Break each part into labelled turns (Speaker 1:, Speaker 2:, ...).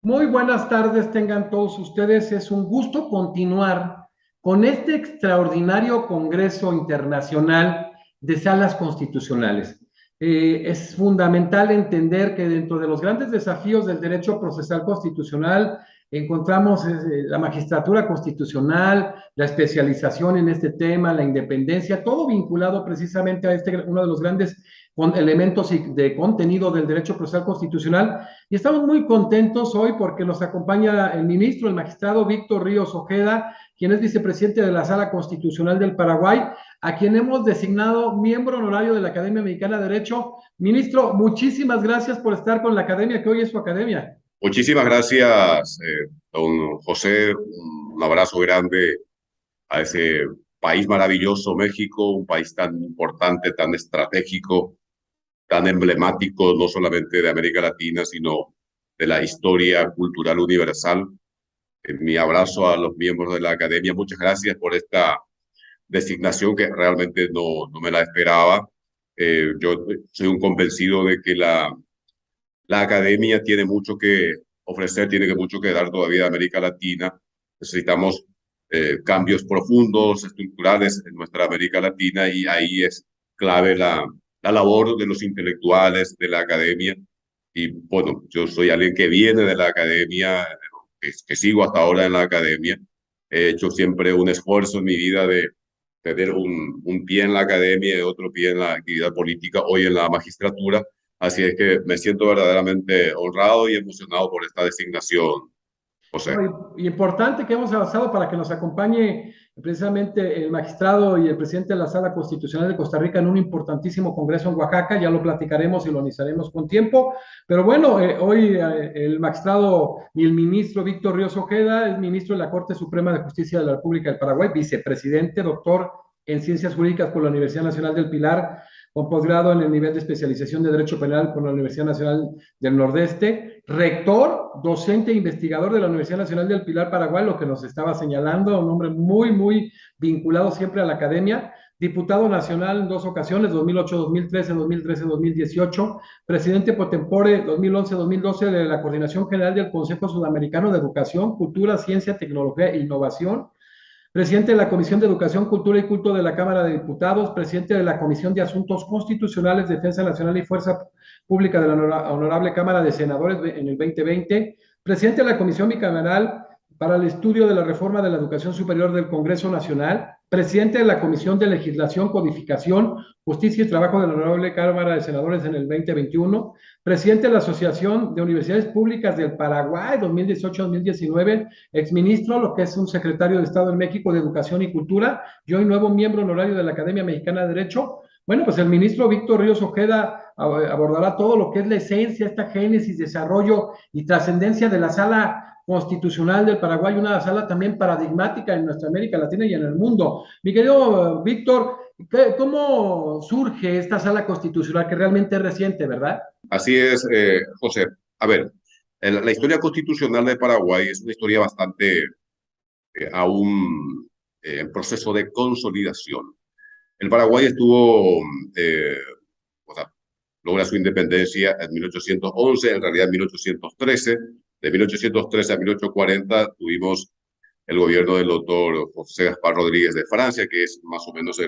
Speaker 1: Muy buenas tardes, tengan todos ustedes. Es un gusto continuar con este extraordinario Congreso Internacional de Salas Constitucionales. Es fundamental entender que dentro de los grandes desafíos del derecho procesal constitucional encontramos la magistratura constitucional, la especialización en este tema, la independencia, todo vinculado precisamente a uno de los grandes elementos de contenido del derecho procesal constitucional. Y estamos muy contentos hoy porque nos acompaña el ministro, el magistrado Víctor Ríos Ojeda, quien es vicepresidente de la Sala Constitucional del Paraguay, a quien hemos designado miembro honorario de la Academia Mexicana de Derecho. Ministro, muchísimas gracias por estar con la academia, que hoy es su academia.
Speaker 2: Muchísimas gracias, don José. Un abrazo grande a ese país maravilloso, México, un país tan importante, tan estratégico, tan emblemático, no solamente de América Latina, sino de la historia cultural universal. Mi abrazo a los miembros de la academia. Muchas gracias por esta designación que realmente no me la esperaba. Yo soy un convencido de que la academia tiene mucho que ofrecer, tiene mucho que dar todavía a América Latina. Necesitamos cambios profundos, estructurales en nuestra América Latina y ahí es clave la labor de los intelectuales, de la academia. Y bueno, yo soy alguien que viene de la academia, que sigo hasta ahora en la academia. He hecho siempre un esfuerzo en mi vida de tener un pie en la academia y otro pie en la actividad política, hoy en la magistratura. Así es que me siento verdaderamente honrado y emocionado por esta designación, José.
Speaker 1: No, importante que hemos avanzado para que nos acompañe precisamente el magistrado y el presidente de la Sala Constitucional de Costa Rica en un importantísimo congreso en Oaxaca. Ya lo platicaremos y lo analizaremos con tiempo. Pero bueno, hoy el magistrado y el ministro Víctor Ríos Ojeda es ministro de la Corte Suprema de Justicia de la República del Paraguay, vicepresidente, doctor en Ciencias Jurídicas por la Universidad Nacional del Pilar, con posgrado en el nivel de especialización de Derecho Penal por la Universidad Nacional del Nordeste, rector, docente e investigador de la Universidad Nacional del Pilar Paraguay, lo que nos estaba señalando, un hombre muy vinculado siempre a la academia, diputado nacional en dos ocasiones, 2008, 2013, 2013, 2018, presidente pro tempore 2011, 2012 de la Coordinación General del Consejo Sudamericano de Educación, Cultura, Ciencia, Tecnología e Innovación, presidente de la Comisión de Educación, Cultura y Culto de la Cámara de Diputados, presidente de la Comisión de Asuntos Constitucionales, Defensa Nacional y Fuerza Pública de la Honorable Cámara de Senadores en el 2020, presidente de la Comisión Bicameral para el Estudio de la Reforma de la Educación Superior del Congreso Nacional, presidente de la Comisión de Legislación, Codificación, Justicia y Trabajo de la Honorable Cámara de Senadores en el 2021, presidente de la Asociación de Universidades Públicas del Paraguay 2018-2019, exministro, lo que es un secretario de Estado en México de Educación y Cultura, y hoy nuevo miembro honorario de la Academia Mexicana de Derecho. Bueno, pues el ministro Víctor Ríos Ojeda abordará todo lo que es la esencia, esta génesis, desarrollo y trascendencia de la Sala Constitucional del Paraguay, una sala también paradigmática en nuestra América Latina y en el mundo. Mi querido Víctor, ¿cómo surge esta Sala Constitucional que realmente es reciente, verdad?
Speaker 2: Así es, José. A ver, la historia constitucional de Paraguay es una historia bastante aún en proceso de consolidación. El Paraguay estuvo, eh, o sea, logra su independencia en 1811, en realidad en 1813. De 1813 a 1840 tuvimos el gobierno del doctor José Gaspar Rodríguez de Francia, que es más o menos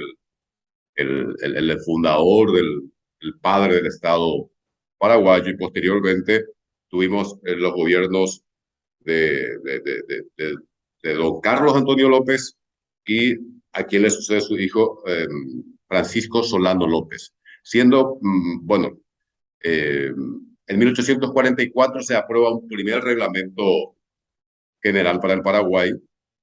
Speaker 2: el fundador, el padre del Estado paraguayo, y posteriormente tuvimos los gobiernos de, de, de, de, de, de don Carlos Antonio López y a quien le sucede su hijo Francisco Solano López. Siendo, bueno, en 1844 se aprueba un primer reglamento general para el Paraguay,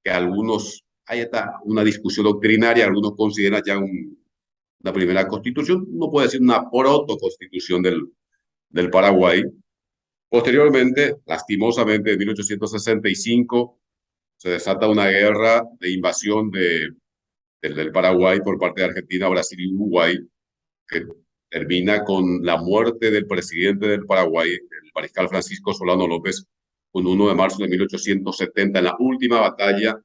Speaker 2: que algunos, hay está una discusión doctrinaria, algunos consideran ya una primera constitución, no puede decir una protoconstitución del Paraguay. Posteriormente, lastimosamente, en 1865 se desata una guerra de invasión del Paraguay por parte de Argentina, Brasil y Uruguay, que termina con la muerte del presidente del Paraguay, el mariscal Francisco Solano López, un 1 de marzo de 1870, en la última batalla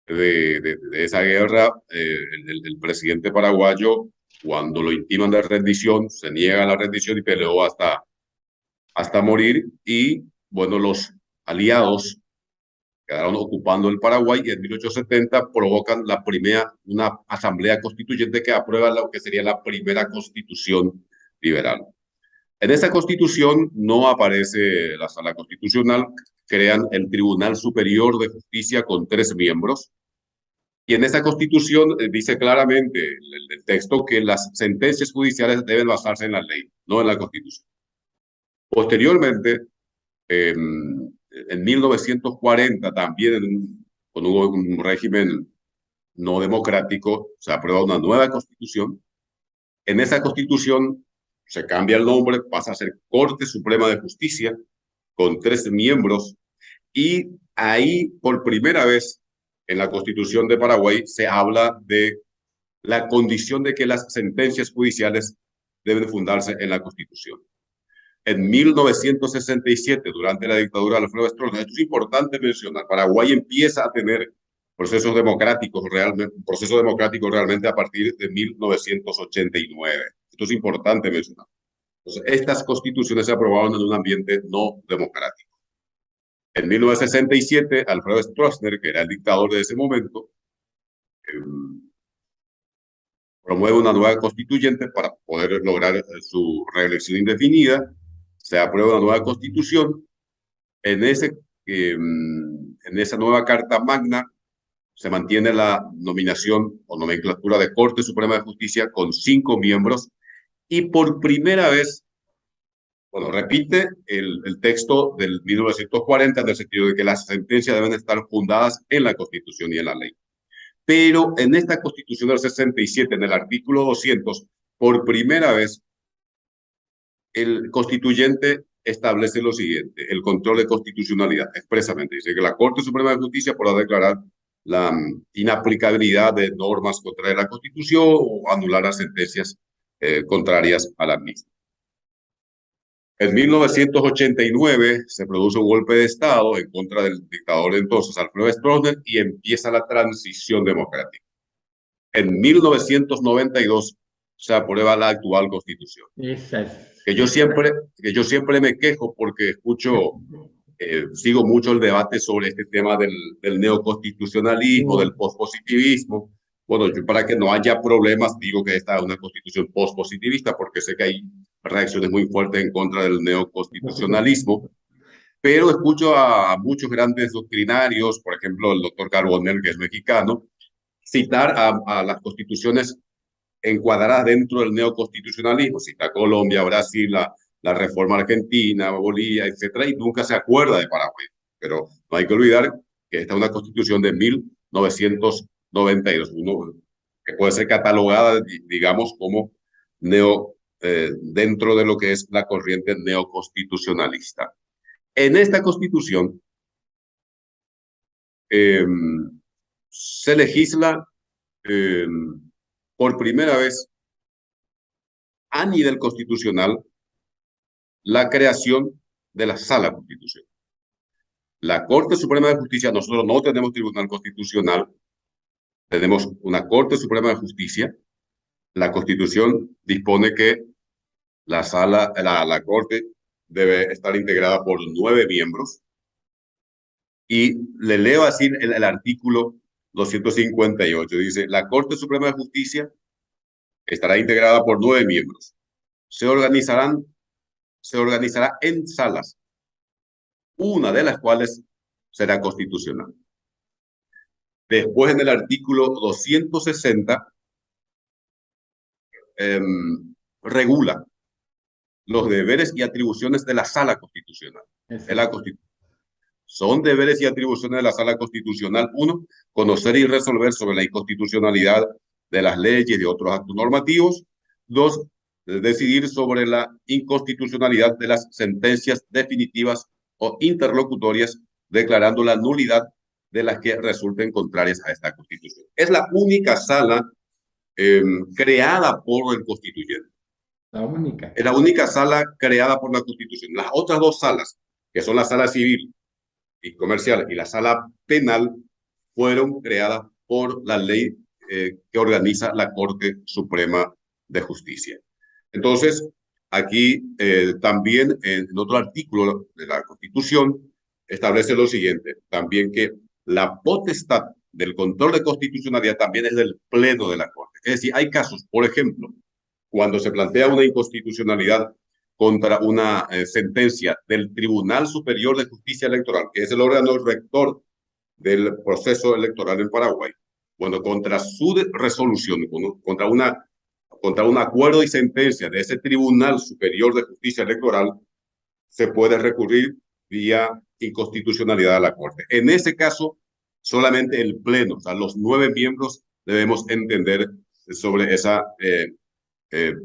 Speaker 2: de esa guerra. El presidente paraguayo, cuando lo intiman de rendición, se niega a la rendición y peleó hasta morir. Y bueno, los aliados quedaron ocupando el Paraguay y en 1870 provocan una asamblea constituyente que aprueba lo que sería la primera constitución liberal. En esa constitución no aparece la sala constitucional, crean el Tribunal Superior de Justicia con 3 miembros. Y en esa constitución dice claramente el texto que las sentencias judiciales deben basarse en la ley, no en la constitución. Posteriormente, en 1940, también con un régimen no democrático, se aprueba una nueva constitución. En esa constitución se cambia el nombre, pasa a ser Corte Suprema de Justicia, con 3 miembros, y ahí por primera vez en la Constitución de Paraguay se habla de la condición de que las sentencias judiciales deben fundarse en la Constitución. En 1967, durante la dictadura de Alfredo Stroessner, esto es importante mencionar, Paraguay empieza a tener proceso democrático realmente a partir de 1989. Esto es importante mencionar. Entonces, estas constituciones se aprobaron en un ambiente no democrático. En 1967, Alfredo Stroessner, que era el dictador de ese momento, promueve una nueva constituyente para poder lograr su reelección indefinida. Se aprueba una nueva constitución. En esa nueva Carta Magna se mantiene la nominación o nomenclatura de Corte Suprema de Justicia con 5 miembros y por primera vez, bueno, repite el texto del 1940 en el sentido de que las sentencias deben estar fundadas en la Constitución y en la ley. Pero en esta Constitución del 67, en el artículo 200, por primera vez, el constituyente establece lo siguiente: el control de constitucionalidad, expresamente. Dice que la Corte Suprema de Justicia podrá declarar la inaplicabilidad de normas contrarias a la Constitución o anular las sentencias contrarias a la misma. En 1989 se produce un golpe de Estado en contra del dictador de entonces, Alfredo Stroessner, y empieza la transición democrática. En 1992 se aprueba la actual Constitución. Que yo siempre me quejo porque sigo mucho el debate sobre este tema del neoconstitucionalismo, del pospositivismo. Bueno, yo para que no haya problemas digo que esta es una constitución pospositivista porque sé que hay reacciones muy fuertes en contra del neoconstitucionalismo, pero escucho a muchos grandes doctrinarios, por ejemplo, el doctor Carbonell, que es mexicano, citar a las constituciones encuadradas dentro del neoconstitucionalismo, cita Colombia, Brasil, la reforma argentina, Bolivia, etcétera, y nunca se acuerda de Paraguay. Pero no hay que olvidar que esta es una constitución de 1992, que puede ser catalogada, digamos, como dentro de lo que es la corriente neoconstitucionalista. En esta constitución se legisla por primera vez a nivel constitucional la creación de la Sala Constitucional. La Corte Suprema de Justicia, nosotros no tenemos tribunal constitucional, tenemos una Corte Suprema de Justicia. La Constitución dispone que la Corte debe estar integrada por 9 miembros. Y le leo así el artículo 258. Dice: la Corte Suprema de Justicia estará integrada por 9 miembros. Se organizará en salas, una de las cuales será constitucional. Después, en el artículo 260, regula los deberes y atribuciones de la Sala Constitucional. Son deberes y atribuciones de la Sala Constitucional: 1, conocer y resolver sobre la inconstitucionalidad de las leyes y de otros actos normativos. 2, decidir sobre la inconstitucionalidad de las sentencias definitivas o interlocutorias, declarando la nulidad de las que resulten contrarias a esta Constitución. Es la única sala creada por el constituyente.
Speaker 1: La única.
Speaker 2: Es la única sala creada por la Constitución. Las otras 2 salas, que son la sala civil y comercial y la sala penal, fueron creadas por la ley que organiza la Corte Suprema de Justicia. Entonces, aquí también en otro artículo de la Constitución establece lo siguiente, también que la potestad del control de constitucionalidad también es del Pleno de la Corte. Es decir, hay casos, por ejemplo, cuando se plantea una inconstitucionalidad contra una sentencia del Tribunal Superior de Justicia Electoral, que es el órgano rector del proceso electoral en Paraguay. Bueno, contra su resolución, contra un acuerdo y sentencia de ese Tribunal Superior de Justicia Electoral, se puede recurrir vía inconstitucionalidad a la Corte. En ese caso, solamente el Pleno, o sea, los 9 miembros debemos entender sobre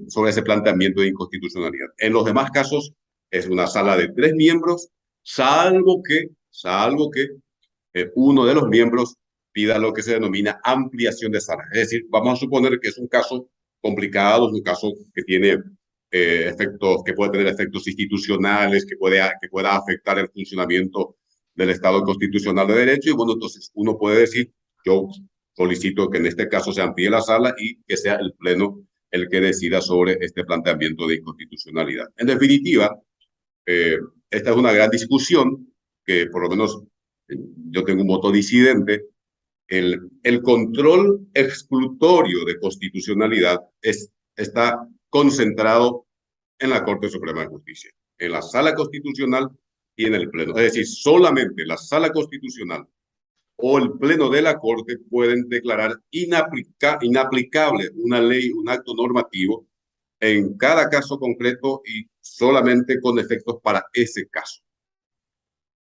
Speaker 2: sobre ese planteamiento de inconstitucionalidad. En los demás casos, es una sala de 3 miembros, salvo que uno de los miembros pida lo que se denomina ampliación de sala. Es decir, vamos a suponer que es un caso complicado, es un caso que tiene efectos, que puede tener efectos institucionales, que pueda afectar el funcionamiento del Estado constitucional de derecho, y bueno, entonces uno puede decir, yo solicito que en este caso se amplíe la sala y que sea el Pleno el que decida sobre este planteamiento de inconstitucionalidad. En definitiva, esta es una gran discusión que por lo menos yo tengo un voto disidente. El control exclutorio de constitucionalidad está concentrado en la Corte Suprema de Justicia, en la Sala Constitucional y en el Pleno. Es decir, solamente la Sala Constitucional o el Pleno de la Corte pueden declarar inaplicable una ley, un acto normativo en cada caso concreto y solamente con efectos para ese caso.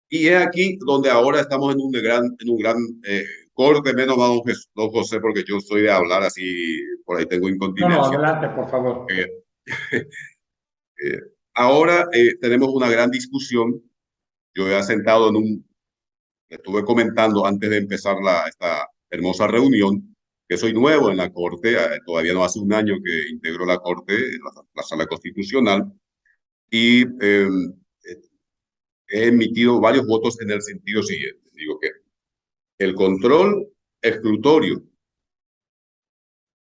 Speaker 2: Y es aquí donde ahora estamos en un gran corte, menos mal, don José, porque yo soy de hablar así, por ahí tengo
Speaker 1: No,
Speaker 2: incontinencia.
Speaker 1: adelante, por favor.
Speaker 2: Eh, ahora tenemos una gran discusión. Yo he sentado estuve comentando antes de empezar esta hermosa reunión, que soy nuevo en la Corte, todavía no hace un año que integro la Corte, la Sala Constitucional, y he emitido varios votos en el sentido siguiente. Digo que el control exclutorio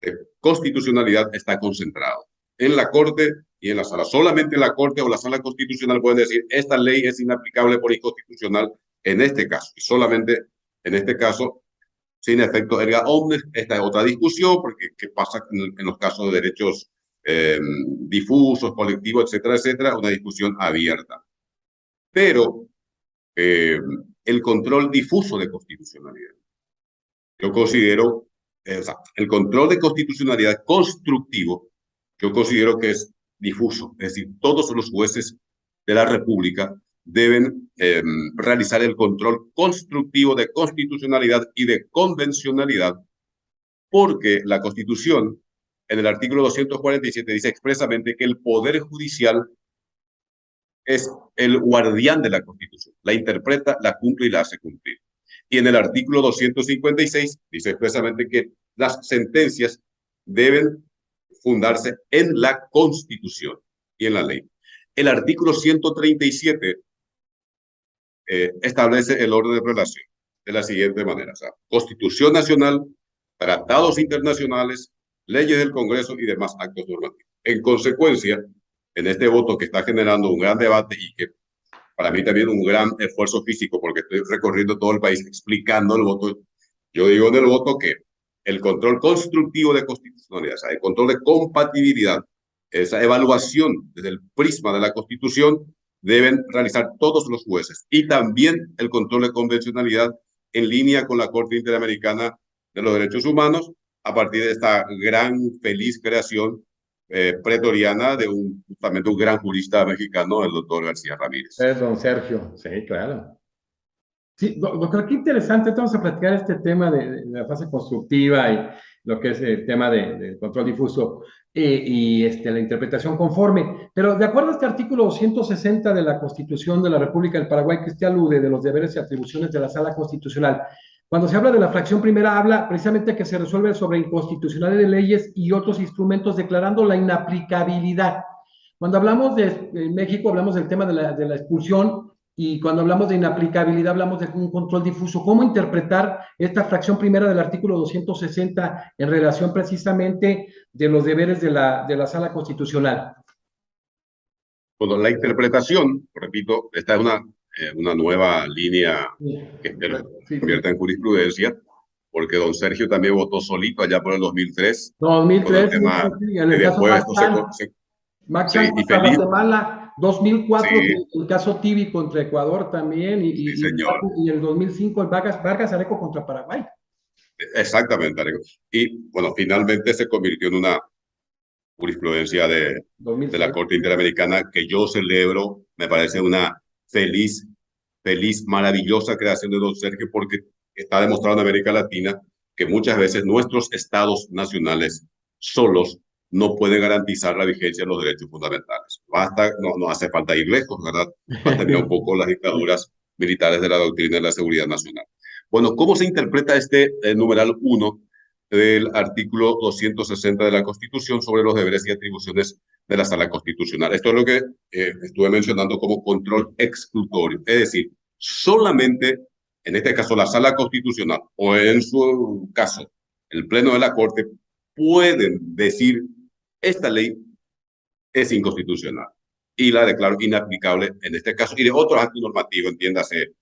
Speaker 2: de constitucionalidad está concentrado en la Corte y en la Sala. Solamente la Corte o la Sala Constitucional pueden decir, esta ley es inaplicable por inconstitucional en este caso. Y solamente en este caso, sin efecto erga omnes. Esta es otra discusión, porque qué pasa en los casos de derechos difusos, colectivos, etcétera, etcétera, una discusión abierta. Pero el control difuso de constitucionalidad, yo considero, o sea, el control de constitucionalidad constructivo, yo considero que es difuso. Es decir, todos los jueces de la República deben realizar el control constructivo de constitucionalidad y de convencionalidad, porque la Constitución, en el artículo 247, dice expresamente que el Poder Judicial es el guardián de la Constitución. La interpreta, la cumple y la hace cumplir. Y en el artículo 256 dice expresamente que las sentencias deben fundarse en la Constitución y en la ley. El artículo 137 establece el orden de relación de la siguiente manera: o sea, Constitución Nacional, tratados internacionales, leyes del Congreso y demás actos normativos. En consecuencia, en este voto que está generando un gran debate y que para mí también un gran esfuerzo físico, porque estoy recorriendo todo el país explicando el voto, yo digo en el voto que el control constructivo de constitucionalidad, o sea, el control de compatibilidad, esa evaluación desde el prisma de la Constitución, deben realizar todos los jueces, y también el control de convencionalidad en línea con la Corte Interamericana de los Derechos Humanos, a partir de esta gran, feliz creación pretoriana de justamente un gran jurista mexicano, el doctor García Ramírez.
Speaker 1: Es don Sergio, sí, claro. Sí, doctor, qué interesante. Vamos a platicar este tema de la fase constructiva y lo que es el tema del control difuso y la interpretación conforme. Pero de acuerdo a este artículo 260 de la Constitución de la República del Paraguay, que usted alude de los deberes y atribuciones de la Sala Constitucional, cuando se habla de la fracción primera, habla precisamente que se resuelve sobre inconstitucionalidad de leyes y otros instrumentos, declarando la inaplicabilidad. Cuando hablamos de México, hablamos del tema de la expulsión, y cuando hablamos de inaplicabilidad hablamos de un control difuso. ¿Cómo interpretar esta fracción primera del artículo 260 en relación precisamente de los deberes de la Sala Constitucional?
Speaker 2: Bueno, la interpretación, repito, esta es una una nueva línea
Speaker 1: Sí,
Speaker 2: que espero se
Speaker 1: sí,
Speaker 2: convierta
Speaker 1: sí.
Speaker 2: en jurisprudencia, porque don Sergio también votó solito allá por el 2003 con el
Speaker 1: 2003, sí, sí,
Speaker 2: tema,
Speaker 1: sí, en
Speaker 2: y
Speaker 1: el caso
Speaker 2: después
Speaker 1: Mac
Speaker 2: esto
Speaker 1: Chan, Mac
Speaker 2: sí,
Speaker 1: Chan
Speaker 2: y
Speaker 1: contra
Speaker 2: feliz,
Speaker 1: Guatemala, 2004
Speaker 2: sí,
Speaker 1: el caso Tibi contra Ecuador también,
Speaker 2: sí, señor.
Speaker 1: y el 2005 el Vargas Areco contra Paraguay.
Speaker 2: Exactamente, Alejo. Y bueno, finalmente se convirtió en una jurisprudencia de la
Speaker 1: 2006.
Speaker 2: Corte Interamericana que yo celebro. Me parece una feliz, feliz, maravillosa creación de don Sergio, porque está demostrado en América Latina que muchas veces nuestros estados nacionales solos no pueden garantizar la vigencia de los derechos fundamentales. Basta, no hace falta ir lejos, ¿verdad? Basta mirar un poco las dictaduras militares de la doctrina de la seguridad nacional. Bueno, ¿cómo se interpreta este numeral 1 del artículo 260 de la Constitución sobre los deberes y atribuciones de la Sala Constitucional? Esto es lo que estuve mencionando como control exclutorio. Es decir, solamente, en este caso, la Sala Constitucional o en su caso, el Pleno de la Corte pueden decir esta ley es inconstitucional y la declaro inaplicable en este caso y de otros actos normativos, entiéndase,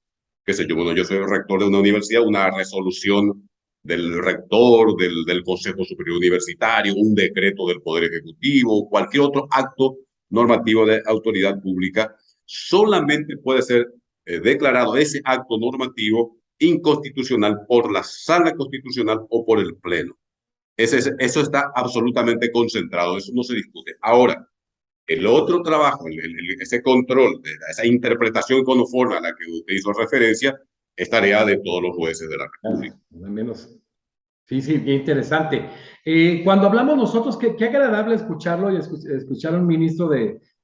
Speaker 2: qué sé yo, bueno, yo soy rector de una universidad, una resolución del rector, del Consejo Superior Universitario, un decreto del Poder Ejecutivo, cualquier otro acto normativo de autoridad pública, solamente puede ser declarado ese acto normativo inconstitucional por la Sala Constitucional o por el Pleno. Eso está absolutamente concentrado, eso no se discute. Ahora, el otro trabajo, ese control, esa interpretación conforme a la que usted hizo referencia, es tarea de todos los jueces de la República.
Speaker 1: Al menos. Sí, sí, qué interesante. Cuando hablamos nosotros, qué agradable escucharlo y escuchar a un ministro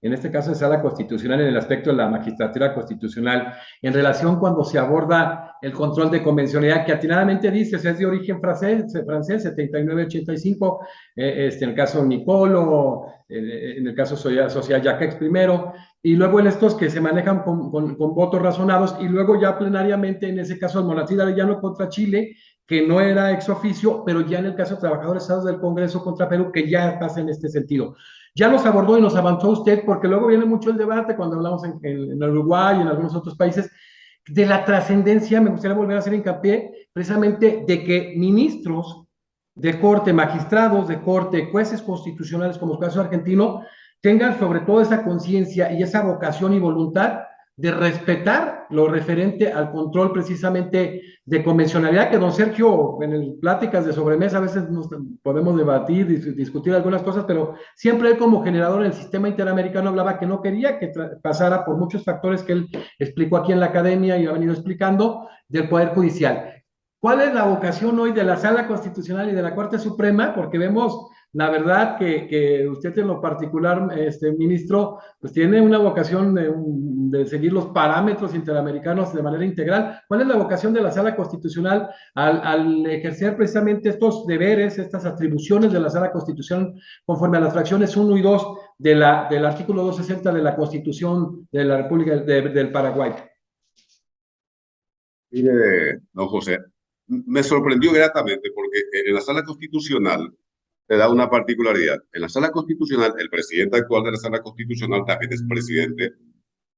Speaker 1: en este caso de Sala Constitucional, en el aspecto de la magistratura constitucional, en relación cuando se aborda el control de convencionalidad, que atinadamente dices es de origen francés 79-85, en el caso Nicolo, en el caso social Jacques primero, y luego en estos que se manejan con votos razonados, y luego ya plenariamente, en ese caso el Monarquía de Arellano contra Chile, que no era ex oficio, pero ya en el caso de trabajadores estados del Congreso contra Perú, que ya pasa en este sentido. Ya nos abordó y nos avanzó usted, porque luego viene mucho el debate cuando hablamos en Uruguay y en algunos otros países, de la trascendencia, me gustaría volver a hacer hincapié, precisamente de que ministros de corte, magistrados de corte, jueces constitucionales, como el caso argentino, tengan sobre todo esa conciencia y esa vocación y voluntad de respetar lo referente al control precisamente de convencionalidad, que don Sergio, en el pláticas de sobremesa, a veces nos podemos debatir, discutir algunas cosas, pero siempre él como generador del sistema interamericano hablaba que no quería que pasara por muchos factores que él explicó aquí en la academia y ha venido explicando del Poder Judicial. ¿Cuál es la vocación hoy de la Sala Constitucional y de la Corte Suprema? Porque vemos, la verdad, que usted en lo particular, ministro, pues tiene una vocación de seguir los parámetros interamericanos de manera integral. ¿Cuál es la vocación de la Sala Constitucional al ejercer precisamente estos deberes, estas atribuciones de la Sala Constitucional conforme a las fracciones 1 y 2 del artículo 260 de la Constitución de la República del Paraguay?
Speaker 2: Mire, don José, me sorprendió gratamente porque en la Sala Constitucional te da una particularidad. En la Sala Constitucional, el presidente actual de la Sala Constitucional también es presidente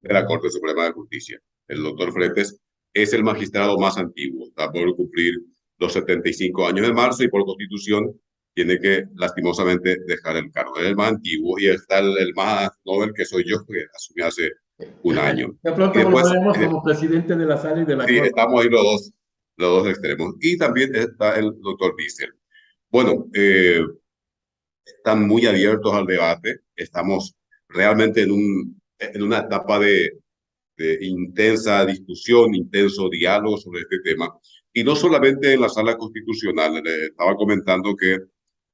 Speaker 2: de la Corte Suprema de Justicia. El doctor Fretes es el magistrado más antiguo, está por cumplir los 75 años de marzo y por constitución tiene que lastimosamente dejar el cargo. Es el más antiguo y está el más novel que soy yo, que asumí hace un año.
Speaker 1: De
Speaker 2: Y
Speaker 1: pronto
Speaker 2: después,
Speaker 1: volveremos como presidente de la Sala y de la
Speaker 2: sí,
Speaker 1: Corte.
Speaker 2: estamos ahí los dos extremos. Y también está el doctor Bissell. Bueno, están muy abiertos al debate. Estamos realmente en una etapa de intensa discusión, intenso diálogo sobre este tema. Y no solamente en la Sala Constitucional. Le estaba comentando que,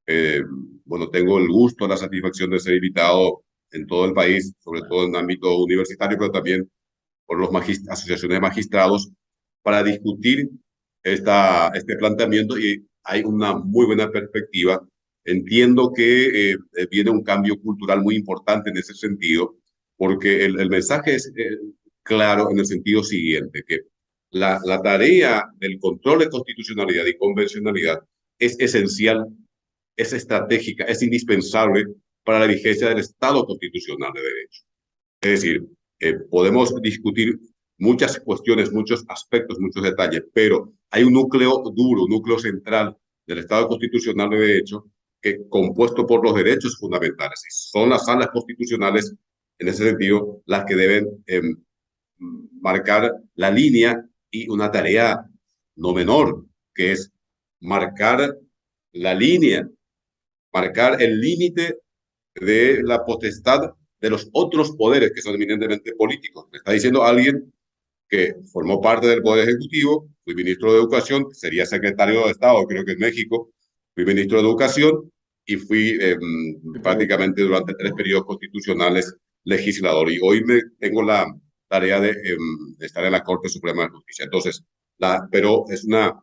Speaker 2: eh, bueno, tengo el gusto, la satisfacción de ser invitado en todo el país, sobre todo en el ámbito universitario, pero también por las asociaciones de magistrados, para discutir este planteamiento y hay una muy buena perspectiva. Entiendo que viene un cambio cultural muy importante en ese sentido, porque el mensaje es claro en el sentido siguiente, que la tarea del control de constitucionalidad y convencionalidad es esencial, es estratégica, es indispensable para la vigencia del Estado constitucional de derecho. Es decir, podemos discutir muchas cuestiones, muchos aspectos, muchos detalles, pero hay un núcleo duro, un núcleo central del Estado constitucional de derecho que compuesto por los derechos fundamentales. Y son las salas constitucionales, en ese sentido, las que deben marcar la línea y una tarea no menor, que es marcar la línea, marcar el límite de la potestad de los otros poderes que son eminentemente políticos. Me está diciendo alguien que formó parte del Poder Ejecutivo, fui ministro de Educación, sería secretario de Estado, creo que en México, fui ministro de Educación y fui prácticamente durante 3 periodos constitucionales legislador. Y hoy tengo la tarea de estar en la Corte Suprema de Justicia. Entonces, pero es una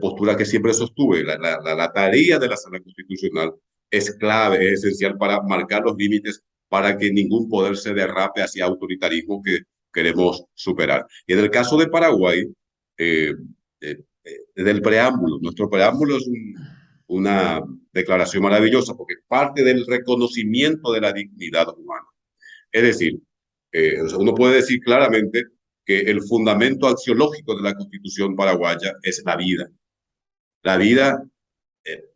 Speaker 2: postura que siempre sostuve. La tarea de la Sala Constitucional es clave, es esencial para marcar los límites para que ningún poder se derrape hacia autoritarismo que queremos superar. Y en el caso de Paraguay, desde el preámbulo, nuestro preámbulo es una declaración maravillosa porque parte del reconocimiento de la dignidad humana. Es decir, uno puede decir claramente que el fundamento axiológico de la Constitución paraguaya es la vida. La vida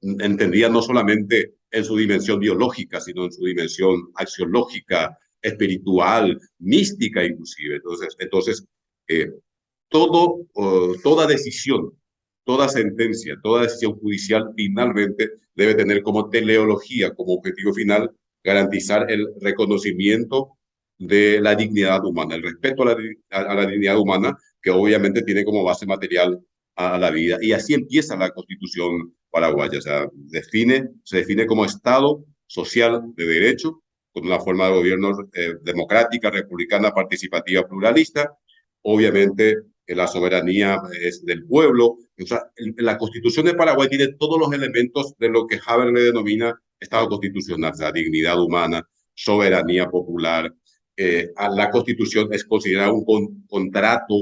Speaker 2: entendida no solamente en su dimensión biológica, sino en su dimensión axiológica, espiritual, mística inclusive. Entonces toda decisión, toda sentencia, toda decisión judicial finalmente debe tener como teleología, como objetivo final, garantizar el reconocimiento de la dignidad humana, el respeto a la dignidad humana, que obviamente tiene como base material a la vida. Y así empieza la Constitución paraguaya. O sea, se define como Estado social de derecho, con una forma de gobierno democrática, republicana, participativa, pluralista. Obviamente, la soberanía es del pueblo. O sea, la Constitución de Paraguay tiene todos los elementos de lo que Haber le denomina Estado constitucional, o sea, dignidad humana, soberanía popular. La Constitución es considerada un contrato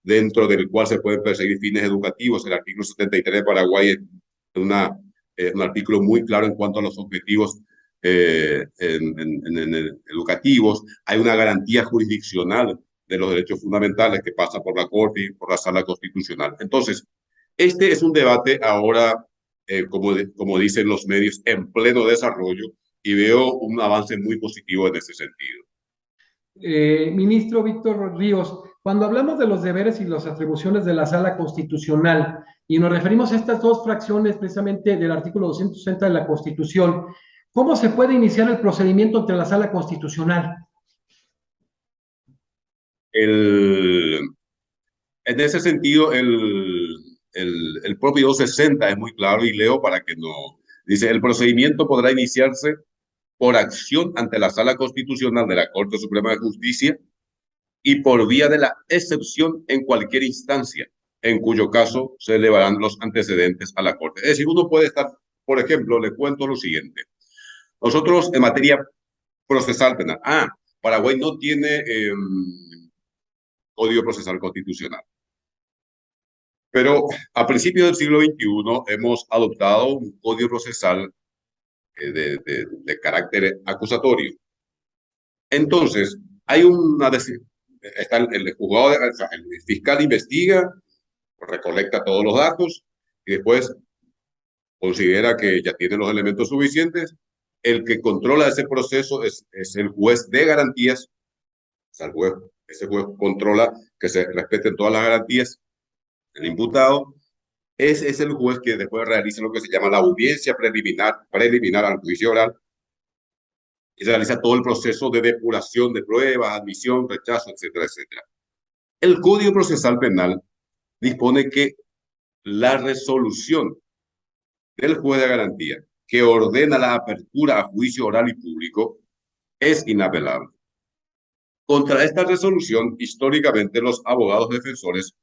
Speaker 2: dentro del cual se pueden perseguir fines educativos. El artículo 73 de Paraguay es un artículo muy claro en cuanto a los objetivos educativos. Hay una garantía jurisdiccional de los derechos fundamentales que pasa por la Corte y por la Sala Constitucional. Entonces, este es un debate ahora, como dicen los medios, en pleno desarrollo y veo un avance muy positivo en ese sentido.
Speaker 1: Ministro Víctor Ríos, cuando hablamos de los deberes y las atribuciones de la Sala Constitucional y nos referimos a estas dos fracciones precisamente del artículo 260 de la Constitución, ¿cómo se puede iniciar el procedimiento ante la Sala Constitucional?
Speaker 2: En ese sentido, el propio 260 es muy claro y leo para que no... Dice, el procedimiento podrá iniciarse por acción ante la Sala Constitucional de la Corte Suprema de Justicia y por vía de la excepción en cualquier instancia, en cuyo caso se elevarán los antecedentes a la Corte. Es decir, uno puede estar, por ejemplo, le cuento lo siguiente. Nosotros en materia procesal penal, Paraguay no tiene Código Procesal Constitucional. Pero a principios del siglo XXI hemos adoptado un código procesal de carácter acusatorio. Entonces, hay está el juzgado, el fiscal investiga, recolecta todos los datos y después considera que ya tiene los elementos suficientes. El que controla ese proceso es el juez de garantías. O sea, ese juez controla que se respeten todas las garantías. El imputado es el juez que después realiza lo que se llama la audiencia preliminar al juicio oral y realiza todo el proceso de depuración de pruebas, admisión, rechazo, etcétera, etcétera. El Código Procesal Penal dispone que la resolución del juez de garantía que ordena la apertura a juicio oral y público es inapelable. Contra esta resolución, históricamente los abogados defensores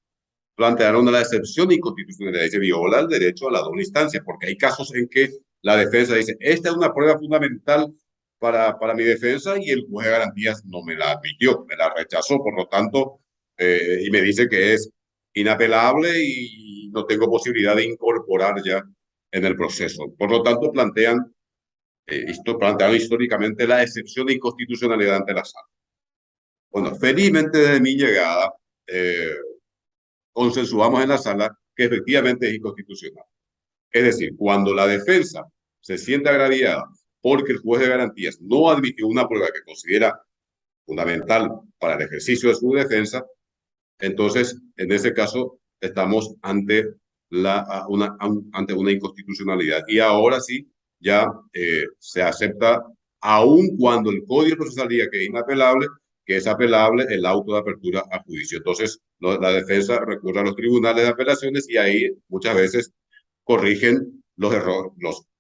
Speaker 2: plantearon la excepción de inconstitucionalidad y se viola el derecho a la doble instancia, porque hay casos en que la defensa dice, esta es una prueba fundamental para mi defensa y el juez de garantías no me la admitió, me la rechazó, por lo tanto, y me dice que es inapelable y no tengo posibilidad de incorporar ya en el proceso. Por lo tanto, plantearon históricamente la excepción de inconstitucionalidad ante la sala. Bueno, felizmente desde mi llegada consensuamos en la sala que efectivamente es inconstitucional. Es decir, cuando la defensa se siente agraviada porque el juez de garantías no admitió una prueba que considera fundamental para el ejercicio de su defensa, entonces, en ese caso, estamos ante ante una inconstitucionalidad. Y ahora sí, ya se acepta, aun cuando el Código Procesal diga que es apelable el auto de apertura a juicio. Entonces, la defensa recurre a los tribunales de apelaciones y ahí muchas veces corrigen los errores,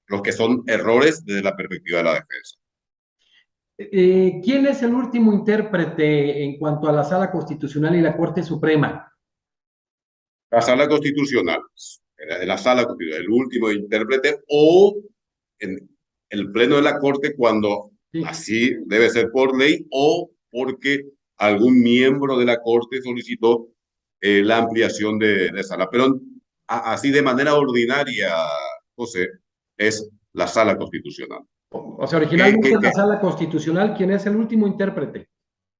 Speaker 2: los que son errores desde la perspectiva de la defensa.
Speaker 1: ¿Quién es el último intérprete en cuanto a la Sala Constitucional y la Corte Suprema?
Speaker 2: La sala constitucional, la sala constitucional, el último intérprete o en el pleno de la Corte cuando
Speaker 1: Sí.
Speaker 2: así debe ser por ley o porque algún miembro de la Corte solicitó la ampliación de sala. Pero así de manera ordinaria, José, es la sala constitucional.
Speaker 1: O sea, originalmente es la Sala Constitucional, ¿quién es el último intérprete?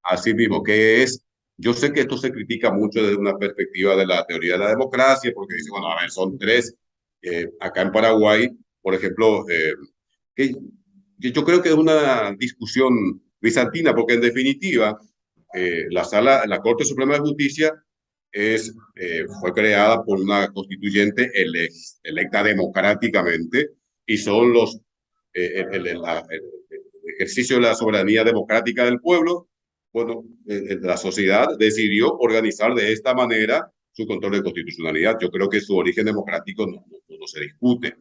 Speaker 2: Así mismo, que es, yo sé que esto se critica mucho desde una perspectiva de la teoría de la democracia, porque dice, bueno, a ver, son tres. Acá en Paraguay, por ejemplo, que yo creo que es una discusión bizantina, porque en definitiva, la Corte Suprema de Justicia fue creada por una constituyente electa democráticamente y son el ejercicio de la soberanía democrática del pueblo. Bueno, la sociedad decidió organizar de esta manera su control de constitucionalidad. Yo creo que su origen democrático no se discute.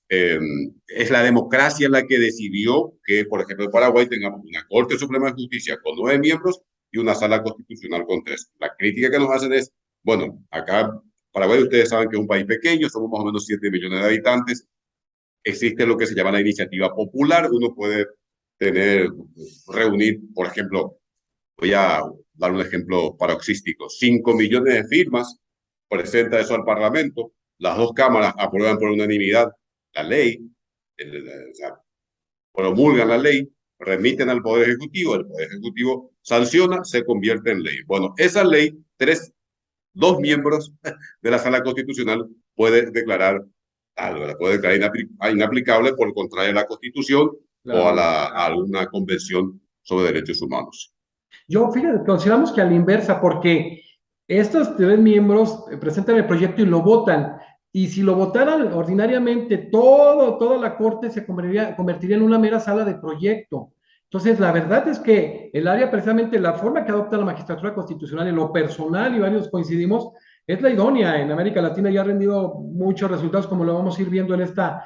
Speaker 2: Es la democracia la que decidió que, por ejemplo, en Paraguay tengamos una Corte Suprema de Justicia con 9 miembros y una Sala Constitucional con 3. La crítica que nos hacen es, bueno, acá Paraguay ustedes saben que es un país pequeño, somos más o menos 7 millones de habitantes, existe lo que se llama la iniciativa popular, uno puede reunir, por ejemplo, voy a dar un ejemplo paroxístico, 5 millones de firmas, presenta eso al Parlamento, las dos cámaras aprueban por unanimidad la ley, o sea, promulgan la ley, remiten al Poder Ejecutivo, el Poder Ejecutivo sanciona, se convierte en ley. Bueno, esa ley, dos miembros de la Sala Constitucional pueden declarar algo, la puede declarar inaplicable por contrario a la Constitución o a alguna convención sobre derechos humanos.
Speaker 1: Yo, fíjate, consideramos que a la inversa, porque estos 3 miembros presentan el proyecto y lo votan. Y si lo votaran ordinariamente, toda la corte se convertiría en una mera sala de proyecto. Entonces, la verdad es que el área, precisamente la forma que adopta la magistratura constitucional en lo personal, y varios coincidimos, es la idónea. En América Latina ya ha rendido muchos resultados, como lo vamos a ir viendo en esta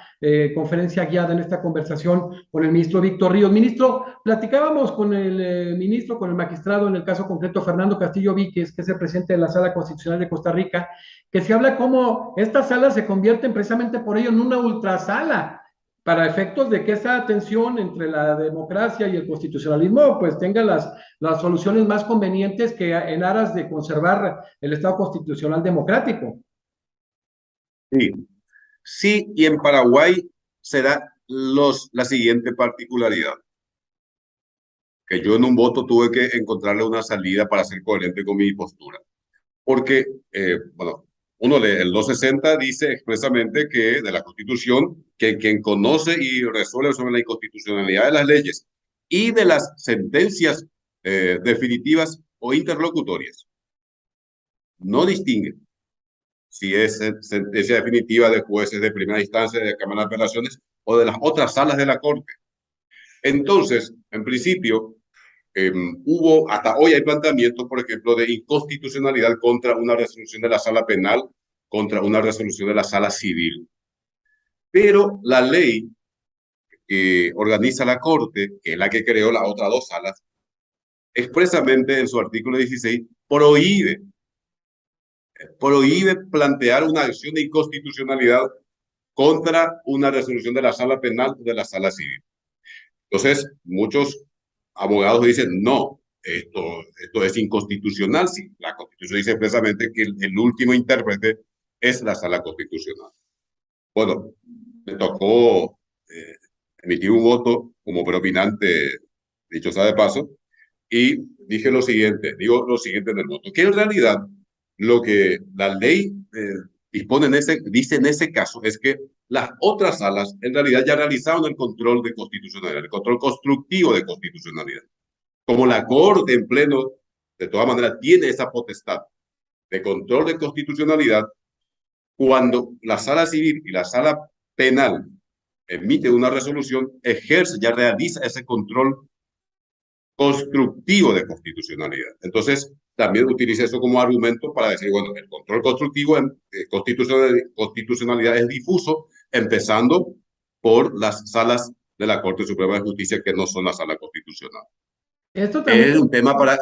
Speaker 1: conferencia guiada, en esta conversación con el ministro Víctor Ríos. Ministro, platicábamos con el ministro, con el magistrado, en el caso concreto Fernando Castillo Víquez, que es el presidente de la Sala Constitucional de Costa Rica, que se habla cómo estas salas se convierten precisamente por ello en una ultrasala, para efectos de que esa tensión entre la democracia y el constitucionalismo pues tenga las soluciones más convenientes que en aras de conservar el Estado constitucional democrático.
Speaker 2: Sí, sí, y en Paraguay será la siguiente particularidad, que yo en un voto tuve que encontrarle una salida para ser coherente con mi postura. Porque, bueno, uno lee el 260 dice expresamente que de la Constitución, que quien conoce y resuelve sobre la inconstitucionalidad de las leyes y de las sentencias definitivas o interlocutorias, no distingue si es sentencia definitiva de jueces de primera instancia, de Cámara de Apelaciones o de las otras salas de la Corte. Entonces, en principio, hasta hoy hay planteamientos, por ejemplo, de inconstitucionalidad contra una resolución de la sala penal, contra una resolución de la sala civil. Pero la ley que organiza la Corte, que es la que creó las otras dos salas, expresamente en su artículo 16 prohíbe plantear una acción de inconstitucionalidad contra una resolución de la sala penal o de la sala civil. Entonces, muchos abogados dicen, no, esto es inconstitucional. Sí, la Constitución dice expresamente que el último intérprete es la Sala Constitucional. Bueno, me tocó emitir un voto como preopinante, dicho sea de paso, y digo lo siguiente en el voto, que en realidad lo que la ley dispone dice en ese caso es que las otras salas en realidad ya realizaron el control de constitucionalidad, el control constructivo de constitucionalidad. Como la Corte en pleno, de todas maneras, tiene esa potestad de control de constitucionalidad, cuando la sala civil y la sala penal emiten una resolución, ejerce, ya realiza ese control constructivo de constitucionalidad. Entonces, también utiliza eso como argumento para decir, bueno, el control constructivo en constitucionalidad es difuso, empezando por las salas de la Corte Suprema de Justicia, que no son la sala constitucional.
Speaker 1: Esto también
Speaker 2: Es un tema para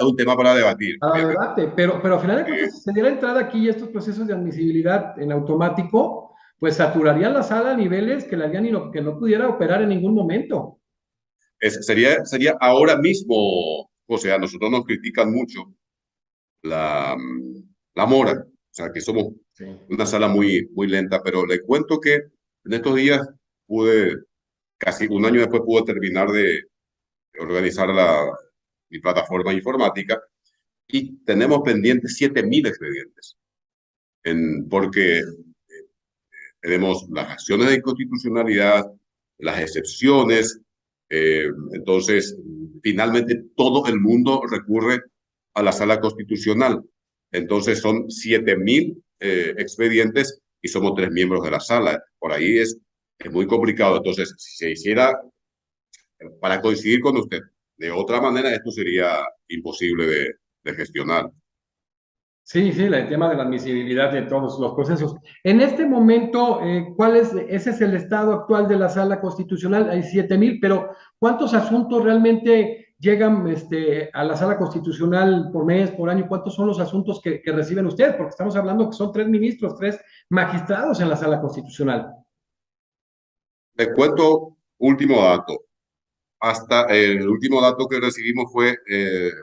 Speaker 2: debatir,
Speaker 1: para
Speaker 2: obviamente.
Speaker 1: debate, pero al final de cuentas, si se diera entrada aquí y estos procesos de admisibilidad en automático, pues saturarían la sala a niveles que la harían que no pudiera operar en ningún momento.
Speaker 2: Sería ahora mismo, o sea, a nosotros nos critican mucho la, la mora, o sea, que somos
Speaker 1: Sí.
Speaker 2: una sala muy lenta, pero le cuento que en estos días casi un año después pude terminar de organizar mi plataforma informática y tenemos pendientes 7.000 expedientes, porque tenemos las acciones de inconstitucionalidad, las excepciones, entonces finalmente todo el mundo recurre a la sala constitucional. Entonces son 7.000 expedientes y somos 3 miembros de la sala. Por ahí es muy complicado. Entonces, si se hiciera, para coincidir con usted, de otra manera esto sería imposible de gestionar.
Speaker 1: Sí, sí, el tema de la admisibilidad de todos los procesos. En este momento, ¿cuál es? Ese es el estado actual de la sala constitucional. Hay 7.000, pero ¿cuántos asuntos realmente llegan a la sala constitucional por mes, por año? ¿Cuántos son los asuntos que reciben ustedes? Porque estamos hablando que son 3 ministros, 3 magistrados en la sala constitucional.
Speaker 2: Les cuento último dato. Hasta el último dato que recibimos fue,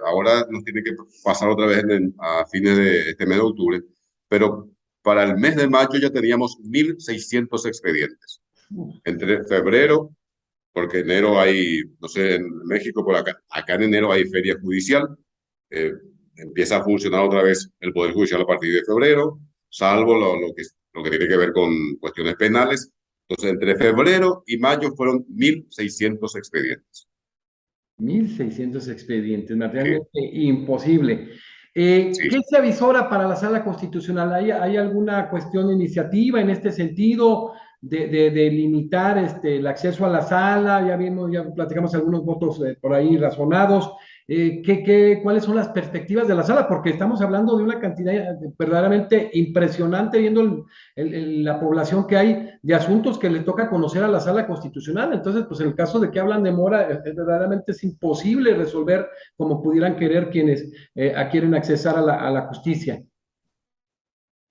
Speaker 2: ahora nos tiene que pasar otra vez a fines de este mes de octubre, pero para el mes de mayo ya teníamos 1.600 expedientes. Entre febrero, porque enero hay, no sé, en México, por acá en enero hay feria judicial, eh, empieza a funcionar otra vez el Poder Judicial a partir de febrero, salvo lo que tiene que ver con cuestiones penales. Entonces, entre febrero y mayo fueron 1.600 expedientes.
Speaker 1: 1.600 expedientes,
Speaker 2: Sí,
Speaker 1: materialmente imposible.
Speaker 2: sí.
Speaker 1: ¿Qué se avisora para la sala constitucional? ¿Hay alguna cuestión de iniciativa en este sentido de limitar el acceso a la sala? Ya vimos, ya platicamos algunos votos por ahí razonados. ¿Cuáles son las perspectivas de la sala? Porque estamos hablando de una cantidad verdaderamente impresionante, viendo la población que hay de asuntos que le toca conocer a la sala constitucional. Entonces, pues en el caso de que hablan de mora, verdaderamente es imposible resolver como pudieran querer quienes quieren accesar a la justicia.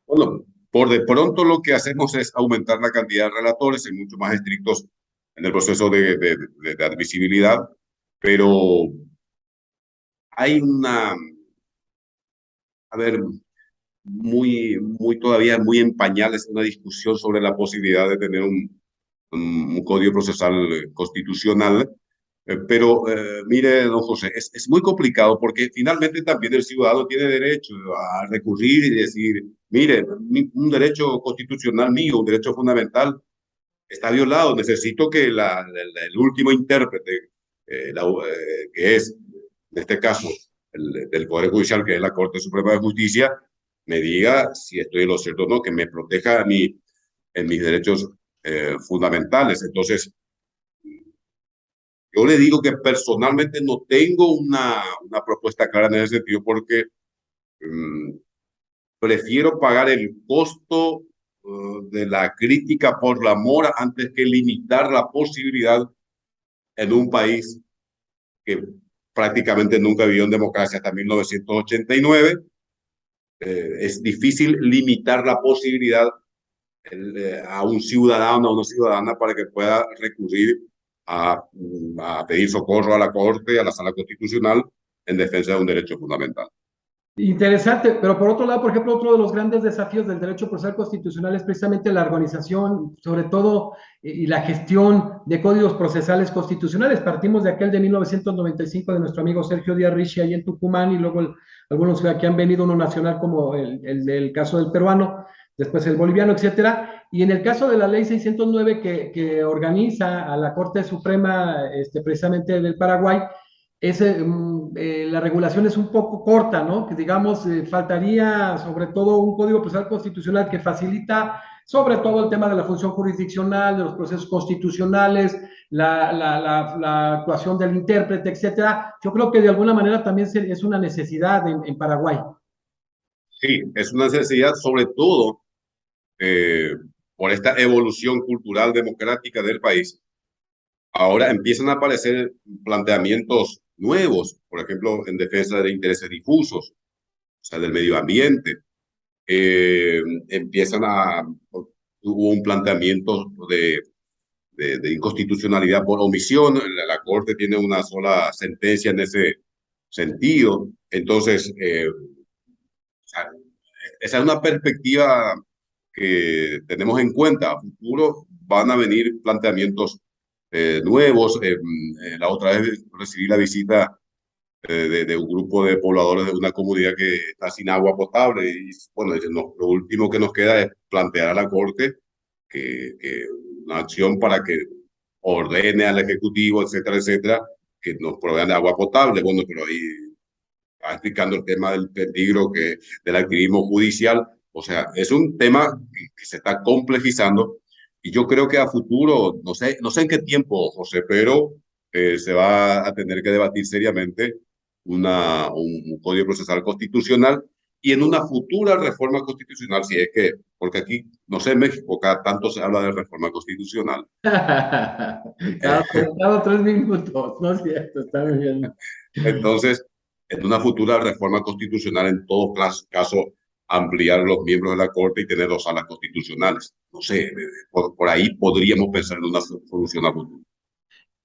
Speaker 2: Bueno, por de pronto lo que hacemos es aumentar la cantidad de relatores, ser mucho más estrictos en el proceso de admisibilidad, pero hay a ver, todavía muy en pañales una discusión sobre la posibilidad de tener un código procesal constitucional. Pero mire, don José, es muy complicado porque finalmente también el ciudadano tiene derecho a recurrir y decir, mire, un derecho constitucional mío, un derecho fundamental, está violado. Necesito que el último intérprete, que es, en este caso, del Poder Judicial, que es la Corte Suprema de Justicia, me diga si estoy en lo cierto o no, que me proteja a mí en mis derechos fundamentales. Entonces, yo le digo que personalmente no tengo una propuesta clara en ese sentido porque um, prefiero pagar el costo de la crítica por la mora antes que limitar la posibilidad en un país que prácticamente nunca vivió en democracia hasta 1989. Es difícil limitar la posibilidad a un ciudadano o una ciudadana para que pueda recurrir a pedir socorro a la Corte, a la Sala Constitucional, en defensa de un derecho fundamental.
Speaker 1: Interesante, pero por otro lado, por ejemplo, otro de los grandes desafíos del derecho procesal constitucional es precisamente la organización, sobre todo, y la gestión de códigos procesales constitucionales. Partimos de aquel de 1995 de nuestro amigo Sergio Díaz Ricci ahí en Tucumán y luego algunos que han venido, uno nacional como el del caso del peruano, después el boliviano, etcétera. Y en el caso de la ley 609 que organiza a la Corte Suprema precisamente del Paraguay, la regulación es un poco corta, ¿no? Que digamos, faltaría sobre todo un código procesal constitucional que facilita sobre todo el tema de la función jurisdiccional, de los procesos constitucionales, la actuación del intérprete, etcétera. Yo creo que de alguna manera también es una necesidad en Paraguay.
Speaker 2: Sí, es una necesidad sobre todo eh, por esta evolución cultural democrática del país. Ahora empiezan a aparecer planteamientos nuevos, por ejemplo, en defensa de intereses difusos, o sea, del medio ambiente. Empiezan a, hubo un planteamiento de inconstitucionalidad por omisión. La Corte tiene una sola sentencia en ese sentido. Entonces, esa es una perspectiva que tenemos en cuenta. A futuro van a venir planteamientos nuevos. La otra vez recibí la visita de un grupo de pobladores de una comunidad que está sin agua potable y bueno, dicen, no, lo último que nos queda es plantear a la Corte que una acción para que ordene al Ejecutivo, etcétera, etcétera, que nos provean de agua potable. Bueno, pero ahí está explicando el tema del peligro del activismo judicial. O sea, es un tema que se está complejizando y yo creo que a futuro, no sé en qué tiempo, José, pero se va a tener que debatir seriamente un código procesal constitucional y en una futura reforma constitucional, si es que, porque aquí, no sé, en México, cada tanto se habla de reforma constitucional.
Speaker 1: Cada, cada 3 minutos, ¿no es cierto? Está muy bien.
Speaker 2: Entonces, en una futura reforma constitucional, en todo caso, ampliar los miembros de la Corte y tener 2 salas constitucionales. No sé, por ahí podríamos pensar en una solución a futuro.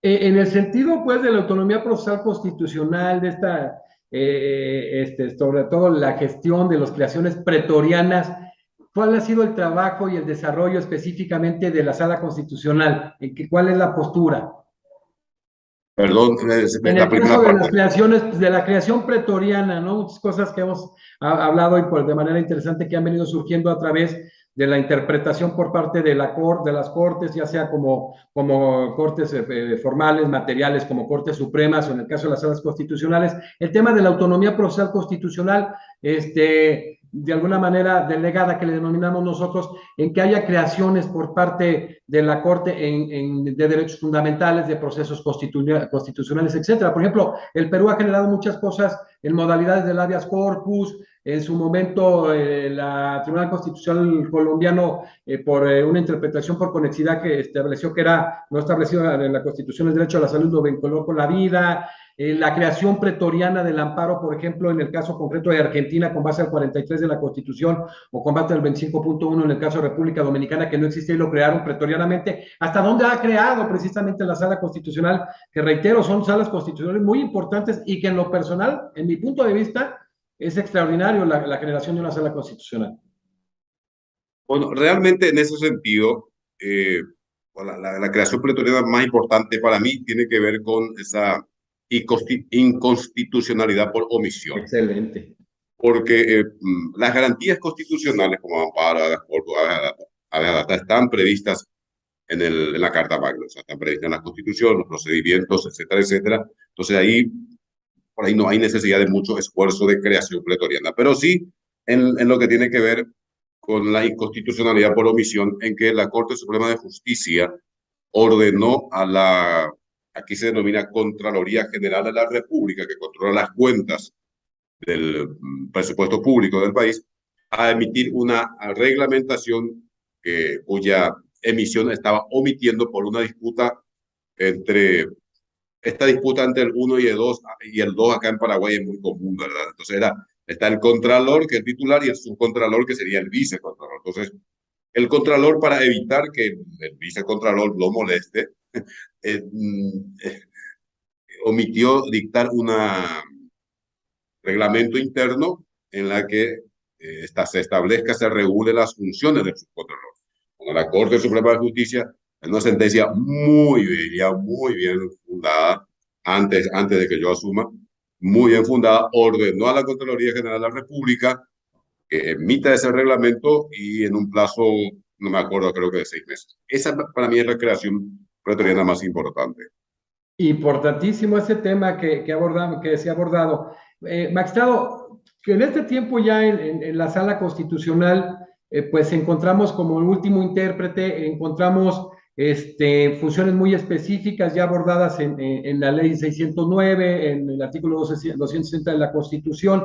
Speaker 1: En el sentido, pues, de la autonomía procesal constitucional, de sobre todo la gestión de las creaciones pretorianas, ¿cuál ha sido el trabajo y el desarrollo específicamente de la sala constitucional? ¿Cuál es la postura?
Speaker 2: Perdón,
Speaker 1: En
Speaker 2: la
Speaker 1: el
Speaker 2: primera
Speaker 1: caso de las
Speaker 2: parte.
Speaker 1: creaciones, pues, de la creación pretoriana, ¿no? Muchas cosas que hemos hablado y pues, de manera interesante que han venido surgiendo a través de la interpretación por parte de de las cortes, ya sea como cortes formales, materiales, como cortes supremas, o en el caso de las salas constitucionales, el tema de la autonomía procesal constitucional, de alguna manera delegada que le denominamos nosotros, en que haya creaciones por parte de la Corte de derechos fundamentales, de procesos constitucionales, etcétera. Por ejemplo, el Perú ha generado muchas cosas en modalidades del habeas corpus. En su momento, la Tribunal Constitucional colombiano, por una interpretación por conexidad que estableció que era no establecido en la Constitución el derecho a la salud, lo vinculó con la vida. La creación pretoriana del amparo, por ejemplo, en el caso concreto de Argentina, con base al 43 de la Constitución, o con base al 25.1 en el caso de República Dominicana, que no existía y lo crearon pretorianamente. ¿Hasta dónde ha creado precisamente la sala constitucional? Que reitero, son salas constitucionales muy importantes y que en lo personal, en mi punto de vista, es extraordinario la generación de una sala constitucional.
Speaker 2: Bueno, realmente en ese sentido, la creación pretoriana más importante para mí tiene que ver con esa inconstitucionalidad por omisión.
Speaker 1: Excelente.
Speaker 2: Porque las garantías constitucionales como amparo, habeas data, están previstas en la Carta Magna, o sea, están previstas en la Constitución, los procedimientos, etcétera, etcétera. Entonces ahí, por ahí no hay necesidad de mucho esfuerzo de creación pretoriana, pero sí en lo que tiene que ver con la inconstitucionalidad por omisión, en que la Corte Suprema de Justicia ordenó aquí se denomina Contraloría General de la República, que controla las cuentas del presupuesto público del país, a emitir una reglamentación cuya emisión estaba omitiendo por una disputa entre esta disputa entre el 1 y el 2, y el 2 acá en Paraguay es muy común, ¿verdad? Entonces está el contralor, que es el titular, y el subcontralor, que sería el vicecontralor. Entonces, el contralor, para evitar que el vicecontralor lo moleste, eh, eh, omitió dictar un reglamento interno en la que se establezca, se regule las funciones del subcontralor. Cuando la Corte Suprema de Justicia, en una sentencia muy bella, muy bien fundada, antes de que yo asuma, muy bien fundada, ordenó a la Contraloría General de la República que emita ese reglamento y en un plazo, no me acuerdo, creo que de 6 meses. Esa para mí es la creación pretoriana más importante.
Speaker 1: Importantísimo ese tema que se ha abordado. Magistrado, que en este tiempo ya en la sala constitucional, pues encontramos como el último intérprete, encontramos funciones muy específicas ya abordadas en la ley 609, en el artículo 260 de la Constitución.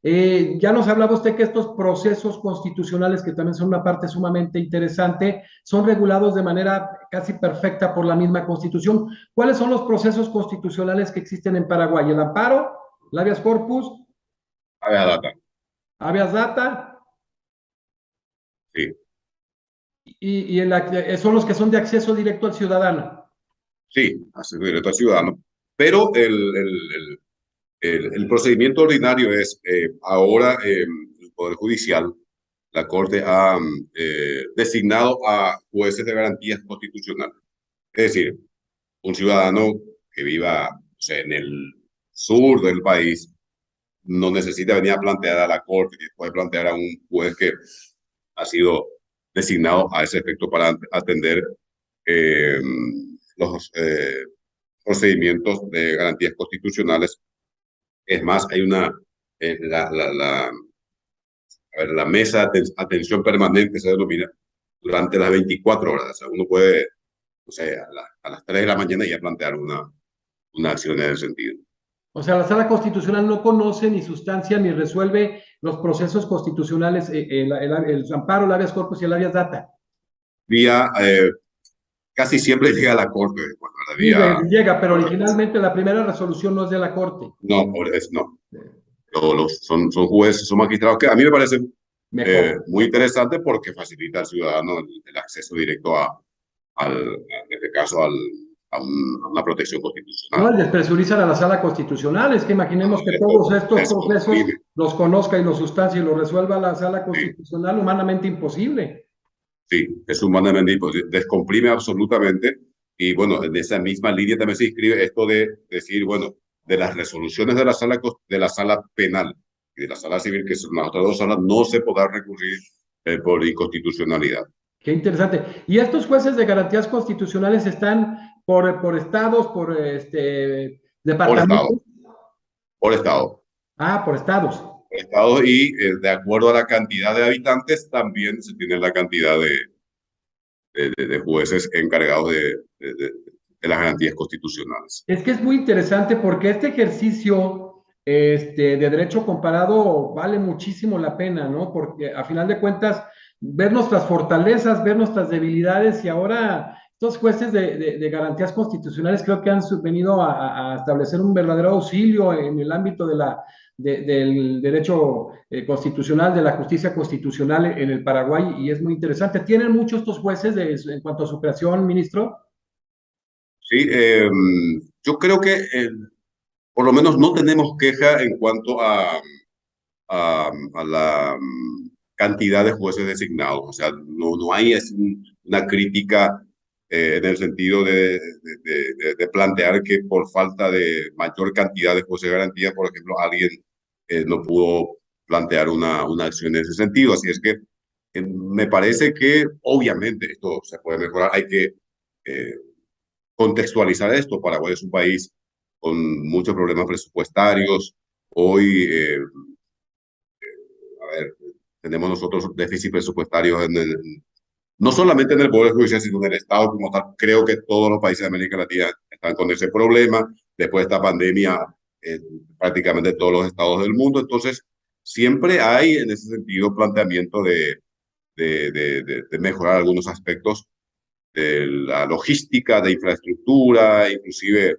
Speaker 1: Ya nos hablaba usted que estos procesos constitucionales, que también son una parte sumamente interesante, son regulados de manera casi perfecta por la misma Constitución. ¿Cuáles son los procesos constitucionales que existen en Paraguay? El amparo, el habeas corpus,
Speaker 2: Habeas data.
Speaker 1: habeas data,
Speaker 2: Sí,
Speaker 1: son los que son de acceso directo al ciudadano.
Speaker 2: sí, acceso directo al ciudadano. Pero el procedimiento ordinario es, ahora el Poder Judicial, la Corte ha designado a jueces de garantías constitucionales. Es decir, un ciudadano que viva, o sea, en el sur del país no necesita venir a plantear a la Corte, que puede plantear a un juez que ha sido designado a ese efecto para atender eh, los procedimientos de garantías constitucionales. Es más, hay a ver, la mesa de atención permanente se denomina durante las 24 horas. O sea, uno puede, o sea, a las 3 de la mañana ya plantear una acción en ese sentido.
Speaker 1: O sea, la sala constitucional no conoce ni sustancia ni resuelve los procesos constitucionales, el amparo, el habeas corpus y el habeas data.
Speaker 2: Vía, casi siempre llega a la Corte. Bueno, la
Speaker 1: Sí,
Speaker 2: vía,
Speaker 1: llega, pero originalmente la primera resolución no es de la Corte.
Speaker 2: no, no. Son jueces, son magistrados que a mí me parecen muy interesantes porque facilita al ciudadano el acceso directo en este caso, a una protección
Speaker 1: No,
Speaker 2: constitucional.
Speaker 1: y despresurizan a la sala constitucional. Es que imaginemos que todos estos procesos los conozca y los sustancie y los resuelva la sala constitucional, humanamente imposible.
Speaker 2: Sí, es humanamente imposible. Descomprime absolutamente. Y bueno, en esa misma línea también se inscribe esto de decir, bueno, de las resoluciones de la sala penal y de la sala civil, que son las otras dos salas, no se podrá recurrir por inconstitucionalidad.
Speaker 1: Qué interesante. ¿Y estos jueces de garantías constitucionales están por estados, por
Speaker 2: Por estado,
Speaker 1: departamentos?
Speaker 2: por estado.
Speaker 1: Ah, por estados.
Speaker 2: Por estado y de acuerdo a la cantidad de habitantes, también se tiene la cantidad de jueces encargados de las garantías constitucionales.
Speaker 1: Es que es muy interesante porque este ejercicio de derecho comparado vale muchísimo la pena, ¿no? Porque a final de cuentas, ver nuestras fortalezas, ver nuestras debilidades y ahora estos jueces de garantías constitucionales creo que han venido a establecer un verdadero auxilio en el ámbito del derecho constitucional, de la justicia constitucional en el Paraguay y es muy interesante. ¿Tienen muchos estos jueces en cuanto a su creación, ministro?
Speaker 2: Sí, yo creo que por lo menos no tenemos queja en cuanto a la cantidad de jueces designados. O sea, no hay una crítica en el sentido de plantear que por falta de mayor cantidad de jueces de garantía, por ejemplo, alguien no pudo plantear una acción en ese sentido. Así es que me parece que obviamente esto se puede mejorar. Hay que contextualizar esto. Paraguay es un país con muchos problemas presupuestarios. Hoy, a ver, tenemos nosotros déficit presupuestarios no solamente en el Poder Judicial, sino en el Estado como tal. Creo que todos los países de América Latina están con ese problema. Después de esta pandemia, prácticamente todos los estados del mundo. Entonces, siempre hay en ese sentido planteamiento de mejorar algunos aspectos de la logística, de infraestructura, inclusive,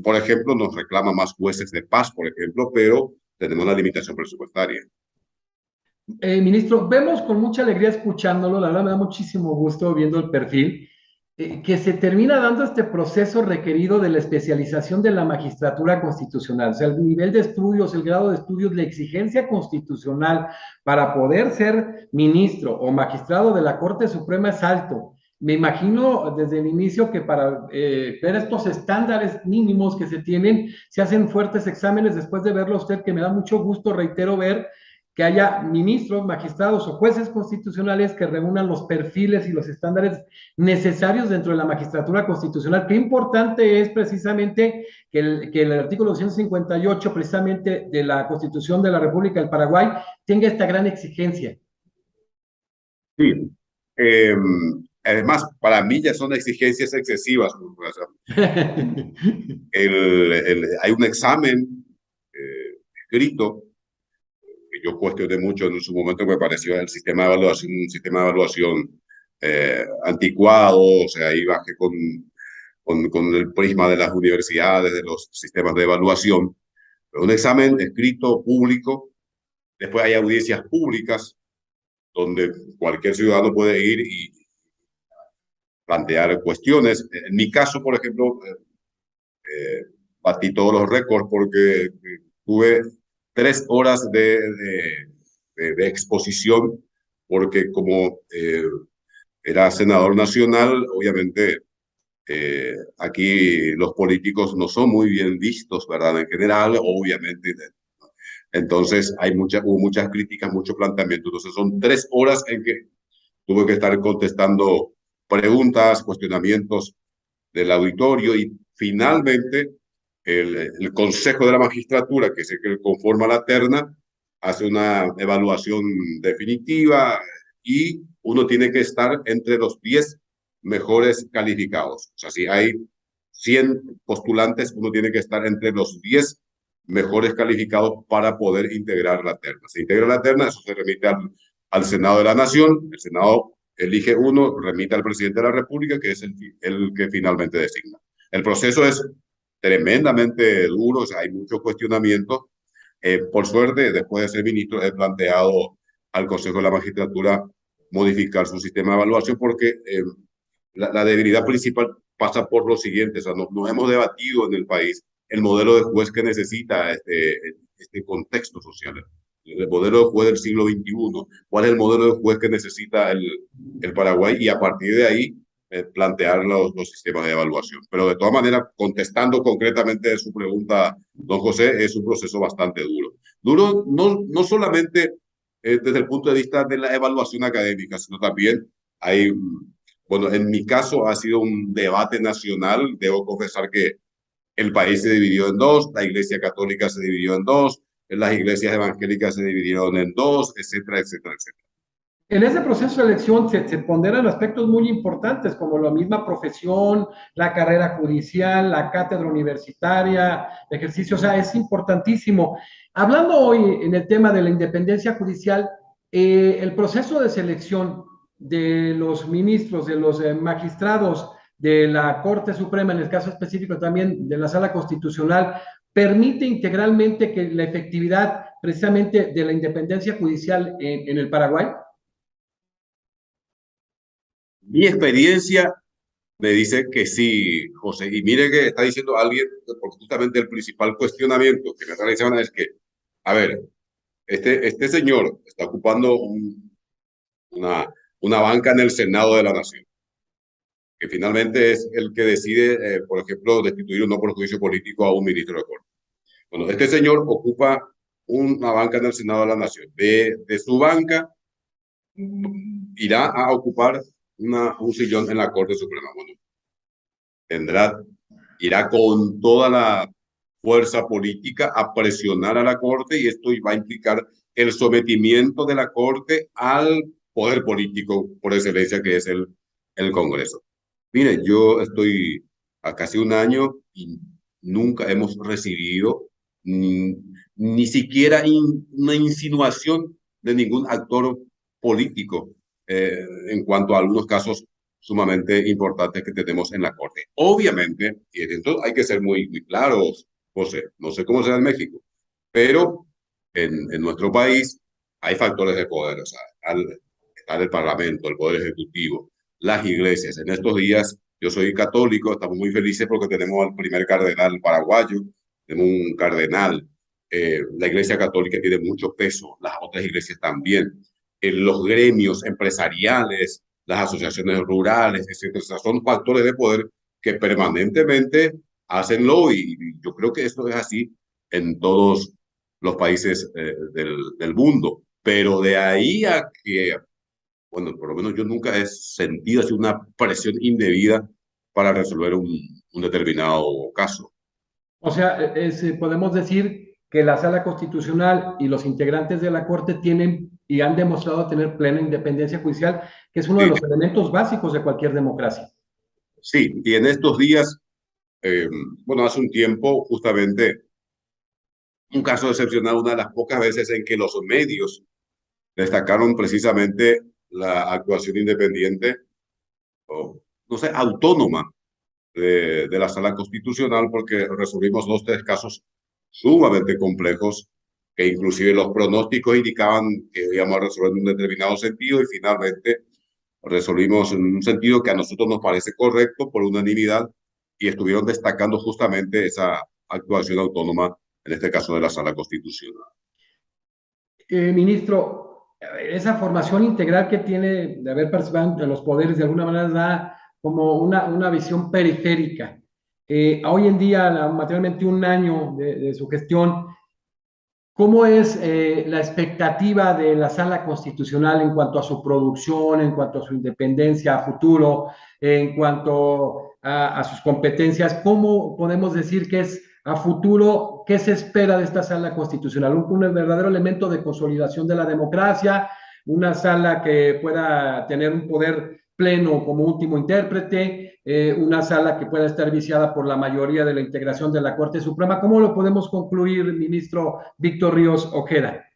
Speaker 2: por ejemplo, nos reclama más jueces de paz, por ejemplo, pero tenemos la limitación presupuestaria.
Speaker 1: Ministro, vemos con mucha alegría escuchándolo, la verdad me da muchísimo gusto viendo el perfil. que se termina dando este proceso requerido de la especialización de la magistratura constitucional, o sea, el nivel de estudios, el grado de estudios, la exigencia constitucional para poder ser ministro o magistrado de la Corte Suprema es alto. Me imagino desde el inicio que para ver estos estándares mínimos que se tienen, se hacen fuertes exámenes después de verlo a usted, que me da mucho gusto, reitero, ver que haya ministros, magistrados o jueces constitucionales que reúnan los perfiles y los estándares necesarios dentro de la magistratura constitucional. Qué importante es precisamente que el artículo 258 precisamente de la Constitución de la República del Paraguay tenga esta gran exigencia.
Speaker 2: Sí. Además, para mí ya son exigencias excesivas. O sea, hay un examen escrito que yo cuestioné mucho en su momento, me pareció el sistema de evaluación, un sistema de evaluación anticuado, o sea, ahí bajé con el prisma de las universidades, de los sistemas de evaluación. Un examen escrito, público, después hay audiencias públicas donde cualquier ciudadano puede ir y plantear cuestiones. En mi caso, por ejemplo, batí todos los récords porque tuve 3 horas de exposición, porque como era senador nacional, obviamente aquí los políticos no son muy bien vistos, ¿verdad? En general, obviamente. Entonces hubo muchas críticas, mucho planteamiento. Entonces son 3 horas en que tuve que estar contestando preguntas, cuestionamientos del auditorio y finalmente el Consejo de la Magistratura, que es el que conforma la terna, hace una evaluación definitiva y uno tiene que estar entre los 10 mejores calificados. O sea, si hay 100 postulantes, uno tiene que estar entre los 10 mejores calificados para poder integrar la terna. Se integra la terna, eso se remite al Senado de la Nación, el Senado elige uno, remite al presidente de la República, que es el que finalmente designa. El proceso es tremendamente duro, o sea, hay mucho cuestionamiento. Por suerte, después de ser ministro, he planteado al Consejo de la Magistratura modificar su sistema de evaluación porque la debilidad principal pasa por lo siguiente, o sea, no hemos debatido en el país el modelo de juez que necesita este contexto social, el modelo de juez del siglo XXI, cuál es el modelo de juez que necesita el Paraguay y a partir de ahí plantear los sistemas de evaluación. Pero de todas maneras, contestando concretamente su pregunta, don José, es un proceso bastante duro. Duro no solamente desde el punto de vista de la evaluación académica, sino también hay, bueno, en mi caso ha sido un debate nacional. Debo confesar que el país se dividió en dos, la Iglesia Católica se dividió en dos, las iglesias evangélicas se dividieron en dos, etcétera, etcétera, etcétera.
Speaker 1: En ese proceso de elección se ponderan aspectos muy importantes como la misma profesión, la carrera judicial, la cátedra universitaria, el ejercicio, o sea, es importantísimo. Hablando hoy en el tema de la independencia judicial, el proceso de selección de los ministros, de los magistrados de la Corte Suprema, en el caso específico también de la Sala Constitucional, permite integralmente que la efectividad precisamente de la independencia judicial en el Paraguay.
Speaker 2: Mi experiencia me dice que sí, José. Y mire que está diciendo alguien, porque justamente el principal cuestionamiento que me realizaban es que, a ver, este señor está ocupando una banca en el Senado de la Nación, que finalmente es el que decide, por ejemplo, destituir o no por juicio político a un ministro de Corte. Bueno, este señor ocupa una banca en el Senado de la Nación. De su banca irá a ocupar un sillón en la Corte Suprema. Bueno, irá con toda la fuerza política a presionar a la Corte y esto va a implicar el sometimiento de la Corte al poder político por excelencia que es el Congreso. Mire, yo estoy a casi un año y nunca hemos recibido ni siquiera una insinuación de ningún actor político en cuanto a algunos casos sumamente importantes que tenemos en la Corte. Obviamente, y entonces hay que ser muy claros, José, no sé cómo será en México, pero en nuestro país hay factores de poder, o sea, está el Parlamento, el Poder Ejecutivo, las iglesias. En estos días Yo soy católico, estamos muy felices porque tenemos al primer cardenal paraguayo, tenemos un cardenal. La Iglesia Católica tiene mucho peso, las otras iglesias también. Los gremios empresariales, las asociaciones rurales, etcétera, son factores de poder que permanentemente hacen lobby. Y yo creo que esto es así en todos los países del mundo. Pero de ahí a que, bueno, por lo menos yo nunca he sentido así una presión indebida para resolver un determinado caso.
Speaker 1: O sea, podemos decir que la Sala Constitucional y los integrantes de la Corte tienen y han demostrado tener plena independencia judicial, que es uno de
Speaker 2: Sí,
Speaker 1: los elementos básicos de cualquier democracia.
Speaker 2: sí, y en estos días, eh, bueno, hace un tiempo, justamente, un caso excepcional, una de las pocas veces en que los medios destacaron precisamente la actuación independiente, o, no sé, autónoma de la Sala Constitucional, porque resolvimos dos, tres casos sumamente complejos, que inclusive los pronósticos indicaban que íbamos a resolver en un determinado sentido y finalmente resolvimos en un sentido que a nosotros nos parece correcto por unanimidad y estuvieron destacando justamente esa actuación autónoma, en este caso de la Sala Constitucional.
Speaker 1: Ministro, esa formación integral que tiene de haber participado en los poderes de alguna manera da como una visión periférica. Hoy en día, materialmente un año de su gestión, ¿cómo es la expectativa de la Sala Constitucional en cuanto a su producción, en cuanto a su independencia a futuro, en cuanto a sus competencias? ¿Cómo podemos decir que es a futuro, qué se espera de esta Sala Constitucional? Un verdadero elemento de consolidación de la democracia, una sala que pueda tener un poder pleno como último intérprete, una sala que pueda estar viciada por la mayoría de la integración de la Corte Suprema. ¿Cómo lo podemos concluir, ministro Víctor Ríos Ojeda?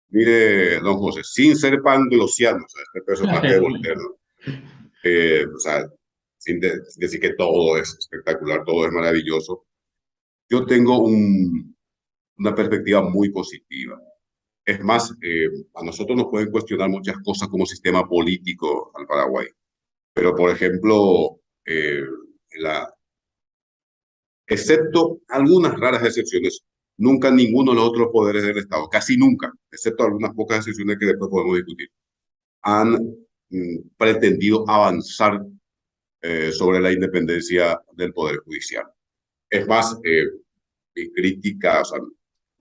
Speaker 2: Mire, don José, sin ser panglosiano, o sea, este personaje de Voltaire, ¿no? O sea, sin decir que todo es espectacular, todo es maravilloso, yo tengo una perspectiva muy positiva. Es más, a nosotros nos pueden cuestionar muchas cosas como sistema político al Paraguay, pero por ejemplo, la, excepto algunas raras excepciones, nunca ninguno de los otros poderes del Estado, casi nunca, excepto algunas pocas excepciones que después podemos discutir, han pretendido avanzar sobre la independencia del Poder Judicial. Es más, mi crítica, o sea,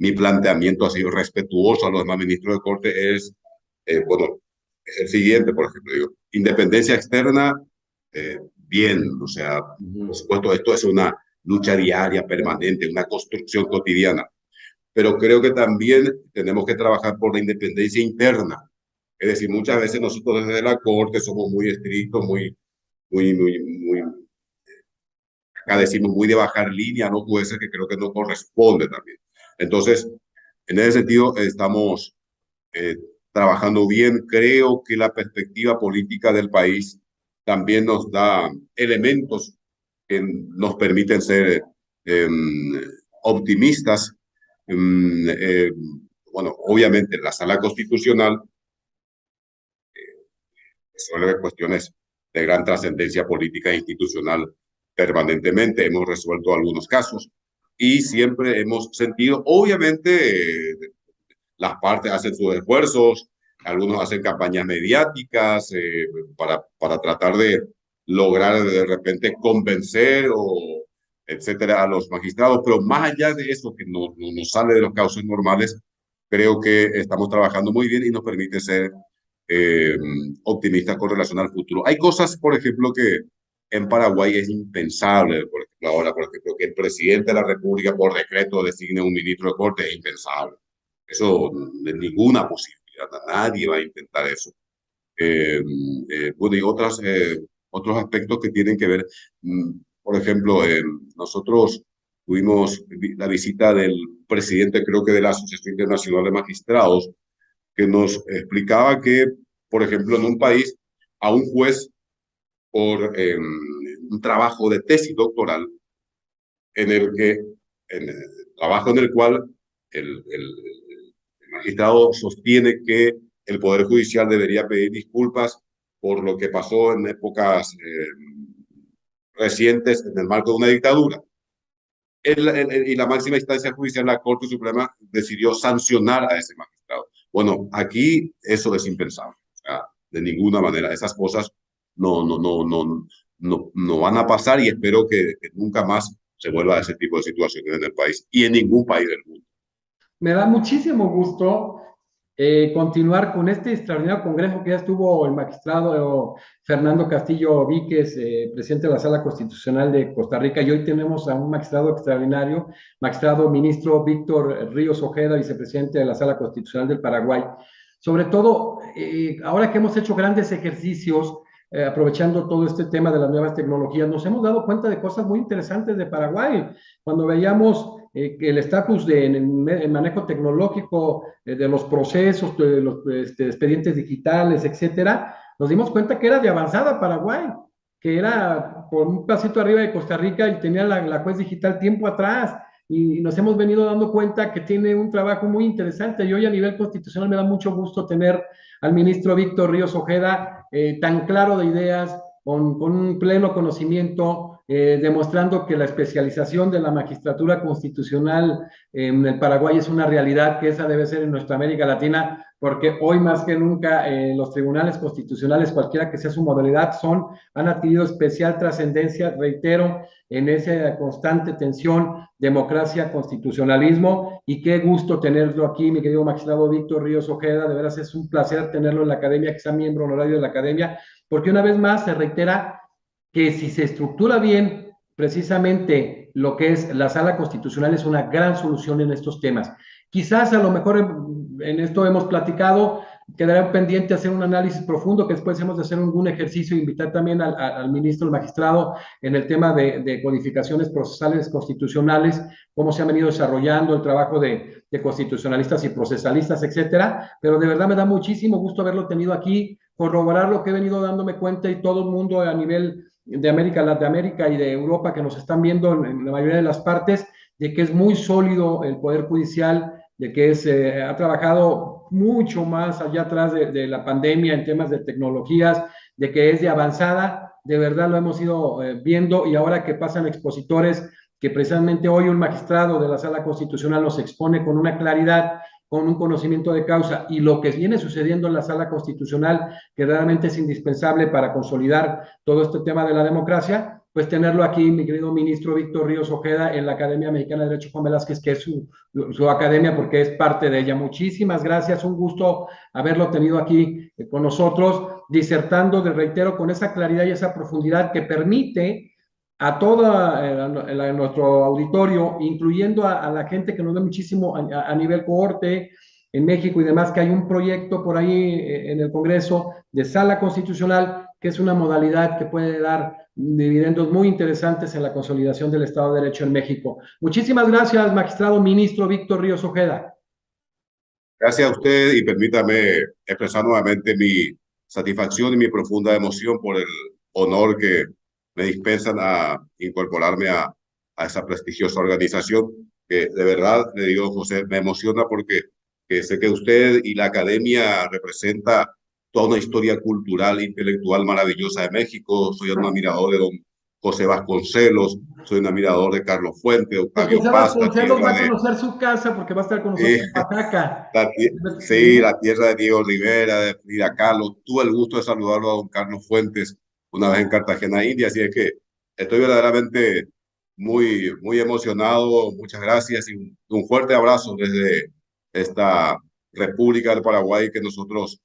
Speaker 2: mi planteamiento ha sido respetuoso a los demás ministros de Corte bueno, es el siguiente, por ejemplo, digo, independencia externa, bien, o sea, por supuesto, esto es una lucha diaria, permanente, una construcción cotidiana, pero creo que también tenemos que trabajar por la independencia interna. Es decir, muchas veces nosotros desde la Corte somos muy estrictos, muy, acá decimos muy de bajar línea, no puede ser, que creo que no corresponde también. Entonces, en ese sentido, estamos eh, trabajando bien. Creo que la perspectiva política del país también nos da elementos que nos permiten ser eh, optimistas. Eh, bueno, obviamente la sala constitucional resuelve cuestiones de gran trascendencia política e institucional permanentemente. Hemos resuelto algunos casos y siempre hemos sentido, obviamente, las partes hacen sus esfuerzos, algunos hacen campañas mediáticas para tratar de lograr de repente convencer o etcétera a los magistrados, pero más allá de eso que no sale de los cauces normales, creo que estamos trabajando muy bien y nos permite ser eh, optimistas con relación al futuro. Hay cosas, por ejemplo, que en Paraguay es impensable, por ejemplo, ahora, por ejemplo, que el presidente de la República por decreto designe un ministro de corte es impensable. Eso de ninguna posibilidad, nadie va a intentar eso. Eh, bueno, y otros aspectos que tienen que ver, por ejemplo, nosotros tuvimos la visita del presidente, creo que de la Asociación Internacional de Magistrados, que nos explicaba que, por ejemplo, en un país, a un juez por un trabajo de tesis doctoral, en el que, en el trabajo en el cual el magistrado sostiene que el Poder Judicial debería pedir disculpas por lo que pasó en épocas recientes en el marco de una dictadura. Y la máxima instancia judicial, la Corte Suprema, decidió sancionar a ese magistrado. Bueno, aquí eso es impensable. O sea, de ninguna manera. Esas cosas no van a pasar y espero que nunca más se vuelva a ese tipo de situaciones en el país y en ningún país del mundo.
Speaker 1: Me da muchísimo gusto continuar con este extraordinario congreso que ya estuvo el magistrado Fernando Castillo Víquez, presidente de la Sala Constitucional de Costa Rica, y hoy tenemos a un magistrado extraordinario, magistrado ministro Víctor Ríos Ojeda, vicepresidente de la Sala Constitucional del Paraguay. Sobre todo, ahora que hemos hecho grandes ejercicios, aprovechando todo este tema de las nuevas tecnologías, nos hemos dado cuenta de cosas muy interesantes de Paraguay. Cuando veíamos el estatus en el manejo tecnológico de los procesos, de los expedientes digitales, etcétera, nos dimos cuenta que era de avanzada Paraguay, que era por un pasito arriba de Costa Rica y tenía la juez digital tiempo atrás. Y nos hemos venido dando cuenta que tiene un trabajo muy interesante. Y hoy a nivel constitucional me da mucho gusto tener al ministro Víctor Ríos Ojeda tan claro de ideas, con un pleno conocimiento, demostrando que la especialización de la magistratura constitucional en el Paraguay es una realidad, que esa debe ser en nuestra América Latina, porque hoy más que nunca los tribunales constitucionales, cualquiera que sea su modalidad, han adquirido especial trascendencia, reitero, en esa constante tensión, democracia, constitucionalismo, y qué gusto tenerlo aquí, mi querido magistrado Víctor Ríos Ojeda, de veras es un placer tenerlo en la academia, que sea miembro honorario de la academia, porque una vez más se reitera que si se estructura bien precisamente lo que es la sala constitucional es una gran solución en estos temas. Quizás a lo mejor en esto hemos platicado, quedará pendiente hacer un análisis profundo, que después hemos de hacer un ejercicio, invitar también al ministro, al magistrado, en el tema de codificaciones procesales constitucionales, cómo se ha venido desarrollando el trabajo de constitucionalistas y procesalistas, etcétera. Pero de verdad me da muchísimo gusto haberlo tenido aquí, corroborar lo que he venido dándome cuenta y todo el mundo a nivel de América y de Europa que nos están viendo en la mayoría de las partes, de que es muy sólido el Poder Judicial, de que ha trabajado mucho más allá atrás de la pandemia en temas de tecnologías, de que es de avanzada, de verdad lo hemos ido viendo, y ahora que pasan expositores, que precisamente hoy un magistrado de la Sala Constitucional nos expone con una claridad, con un conocimiento de causa, y lo que viene sucediendo en la Sala Constitucional, que realmente es indispensable para consolidar todo este tema de la democracia, pues tenerlo aquí, mi querido ministro Víctor Ríos Ojeda, en la Academia Mexicana de Derecho Juan Velázquez, que es su academia, porque es parte de ella. Muchísimas gracias, un gusto haberlo tenido aquí con nosotros, disertando, reitero, con esa claridad y esa profundidad que permite a todo nuestro auditorio, incluyendo a la gente que nos ve muchísimo a nivel cohorte en México y demás, que hay un proyecto por ahí en el Congreso de sala constitucional, que es una modalidad que puede dar dividendos muy interesantes en la consolidación del Estado de Derecho en México. Muchísimas gracias, magistrado ministro Víctor Ríos Ojeda.
Speaker 2: Gracias a usted y permítame expresar nuevamente mi satisfacción y mi profunda emoción por el honor que me dispensan a incorporarme a esa prestigiosa organización, que de verdad, le digo, José, me emociona porque que sé que usted y la academia representa toda una historia cultural, intelectual maravillosa de México. Soy un admirador de don José Vasconcelos, soy un admirador de Carlos Fuente,
Speaker 1: Pues
Speaker 2: Octavio
Speaker 1: José
Speaker 2: Paz, la
Speaker 1: Vasconcelos va
Speaker 2: tierra
Speaker 1: a conocer su casa porque va a estar con nosotros en Oaxaca.
Speaker 2: sí, la tierra de Diego Rivera, de Frida Kahlo. Tuve el gusto de saludarlo a don Carlos Fuentes una vez en Cartagena, India, así es que estoy verdaderamente muy emocionado. Muchas gracias y un fuerte abrazo desde esta República del Paraguay que nosotros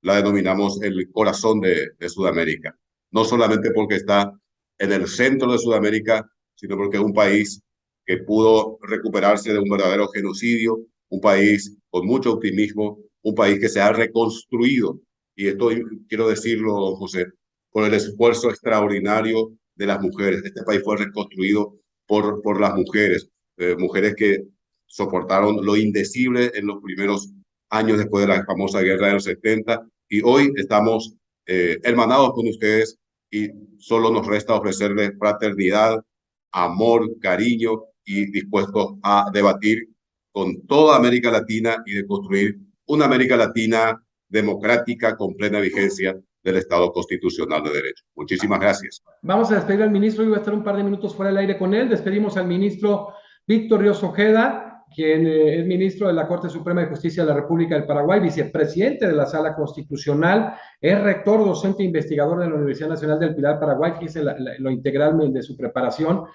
Speaker 2: la denominamos el corazón de Sudamérica. No solamente porque está en el centro de Sudamérica, sino porque es un país que pudo recuperarse de un verdadero genocidio, un país con mucho optimismo, un país que se ha reconstruido, y esto quiero decirlo, José, por el esfuerzo extraordinario de las mujeres. Este país fue reconstruido por las mujeres, mujeres que soportaron lo indecible en los primeros años después de la famosa guerra de los 70, y hoy estamos hermanados con ustedes y solo nos resta ofrecerles fraternidad, amor, cariño y dispuestos a debatir con toda América Latina y de construir una América Latina democrática con plena vigencia del Estado constitucional de derecho. Muchísimas gracias.
Speaker 1: Vamos a despedir al ministro. Yo voy a estar un par de minutos fuera del aire con él. Despedimos al ministro Víctor Ríos Ojeda, quien es ministro de la Corte Suprema de Justicia de la República del Paraguay, vicepresidente de la Sala Constitucional, es rector, docente e investigador de la Universidad Nacional del Pilar, Paraguay. Fíjese lo integral de su preparación.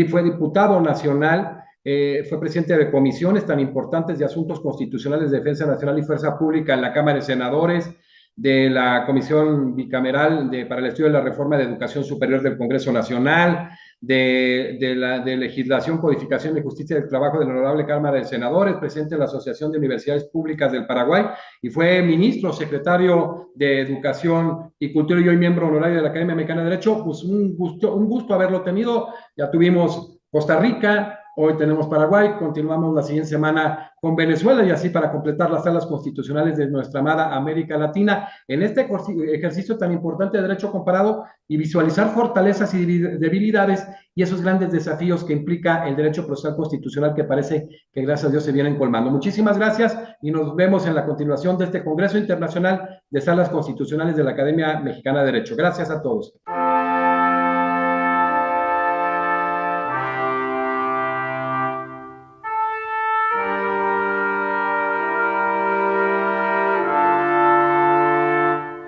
Speaker 1: Fue diputado nacional, fue presidente de comisiones tan importantes de asuntos constitucionales, defensa nacional y fuerza pública en la Cámara de Senadores, de la Comisión Bicameral para el Estudio de la Reforma de Educación Superior del Congreso Nacional, de Legislación, Codificación y Justicia del Trabajo de la Honorable Cámara de Senadores, presidente de la Asociación de Universidades Públicas del Paraguay, y fue ministro, secretario de Educación y Cultura y hoy miembro honorario de la Academia Mexicana de Derecho. Pues un gusto haberlo tenido. Ya tuvimos Costa Rica, hoy tenemos Paraguay, continuamos la siguiente semana con Venezuela y así para completar las salas constitucionales de nuestra amada América Latina en este ejercicio tan importante de derecho comparado y visualizar fortalezas y debilidades y esos grandes desafíos que implica el derecho procesal constitucional que parece que gracias a Dios se vienen colmando. Muchísimas gracias y nos vemos en la continuación de este Congreso Internacional de Salas Constitucionales de la Academia Mexicana de Derecho. Gracias a todos.